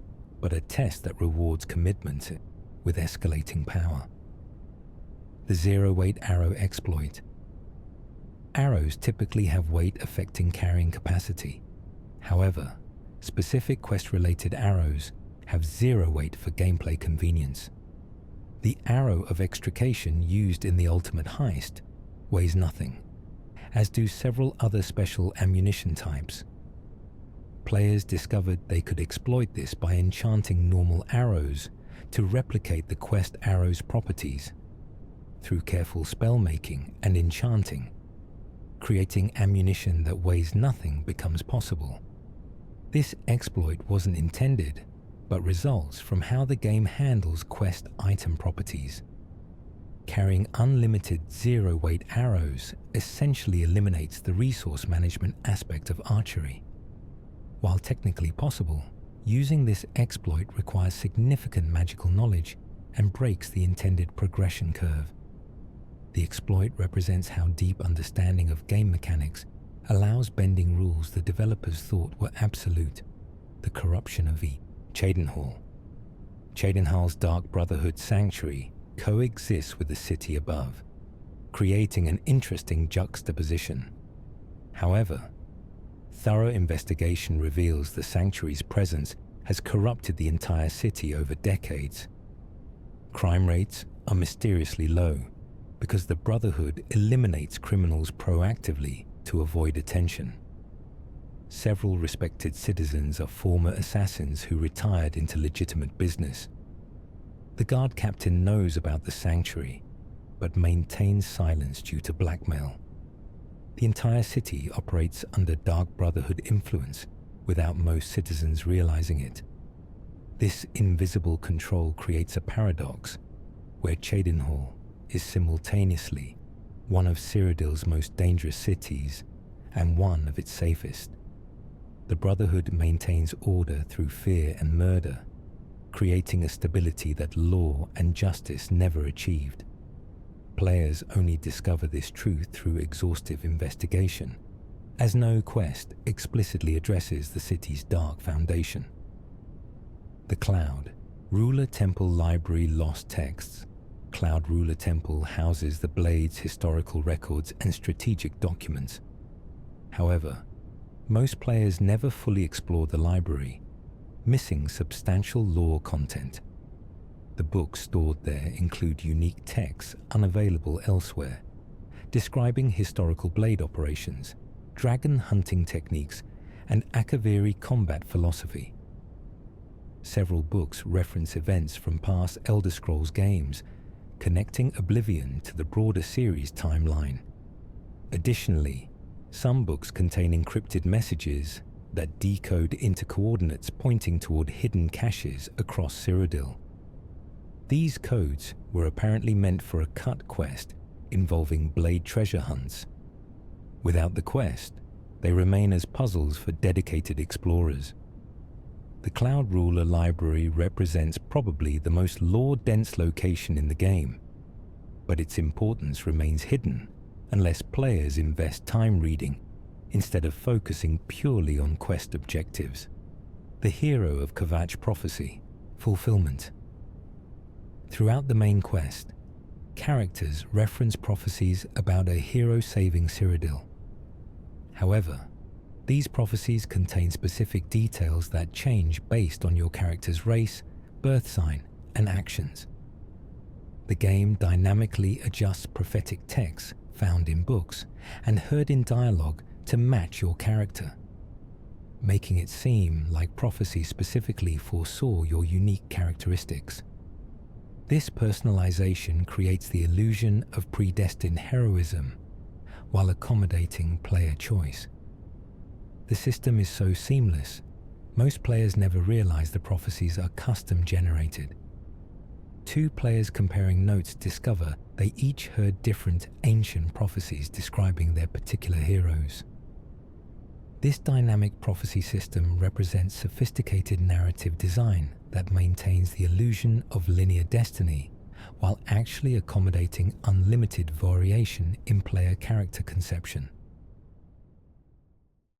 but a test that rewards commitment with escalating power. The zero-weight arrow exploit. Arrows typically have weight affecting carrying capacity. However, specific quest-related arrows have zero weight for gameplay convenience. The arrow of extrication used in the ultimate heist weighs nothing, as do several other special ammunition types. Players discovered they could exploit this by enchanting normal arrows to replicate the quest arrow's properties. Through careful spell-making and enchanting, creating ammunition that weighs nothing becomes possible. This exploit wasn't intended, but results from how the game handles quest item properties. Carrying unlimited zero-weight arrows essentially eliminates the resource management aspect of archery. While technically possible, using this exploit requires significant magical knowledge and breaks the intended progression curve. The exploit represents how deep understanding of game mechanics allows bending rules the developers thought were absolute. The corruption of Cheydinhal. Cheydinhal's Dark Brotherhood sanctuary coexists with the city above, creating an interesting juxtaposition. However, thorough investigation reveals the sanctuary's presence has corrupted the entire city over decades. Crime rates are mysteriously low because the Brotherhood eliminates criminals proactively to avoid attention. Several respected citizens are former assassins who retired into legitimate business. The guard captain knows about the sanctuary, but maintains silence due to blackmail. The entire city operates under Dark Brotherhood influence without most citizens realizing it. This invisible control creates a paradox where Cheydinhal is simultaneously one of Cyrodiil's most dangerous cities and one of its safest. The Brotherhood maintains order through fear and murder, creating a stability that law and justice never achieved. Players only discover this truth through exhaustive investigation, as no quest explicitly addresses the city's dark foundation. The Cloud Ruler Temple Library Lost Texts. Cloud Ruler Temple houses the Blade's historical records and strategic documents. However, most players never fully explore the library, missing substantial lore content. The books stored there include unique texts unavailable elsewhere, describing historical blade operations, dragon hunting techniques, and Akaviri combat philosophy. Several books reference events from past Elder Scrolls games, connecting Oblivion to the broader series timeline. Additionally, some books contain encrypted messages that decode into coordinates pointing toward hidden caches across Cyrodiil. These codes were apparently meant for a cut quest involving blade treasure hunts. Without the quest, they remain as puzzles for dedicated explorers. The Cloud Ruler Library represents probably the most lore-dense location in the game, but its importance remains hidden unless players invest time reading instead of focusing purely on quest objectives. The hero of Kvatch prophecy, fulfillment. Throughout the main quest, characters reference prophecies about a hero saving Cyrodiil. However, these prophecies contain specific details that change based on your character's race, birth sign, and actions. The game dynamically adjusts prophetic texts found in books and heard in dialogue to match your character, making it seem like prophecy specifically foresaw your unique characteristics. This personalization creates the illusion of predestined heroism while accommodating player choice. The system is so seamless, most players never realize the prophecies are custom generated. Two players comparing notes discover they each heard different ancient prophecies describing their particular heroes. This dynamic prophecy system represents sophisticated narrative design that maintains the illusion of linear destiny while actually accommodating unlimited variation in player character conception.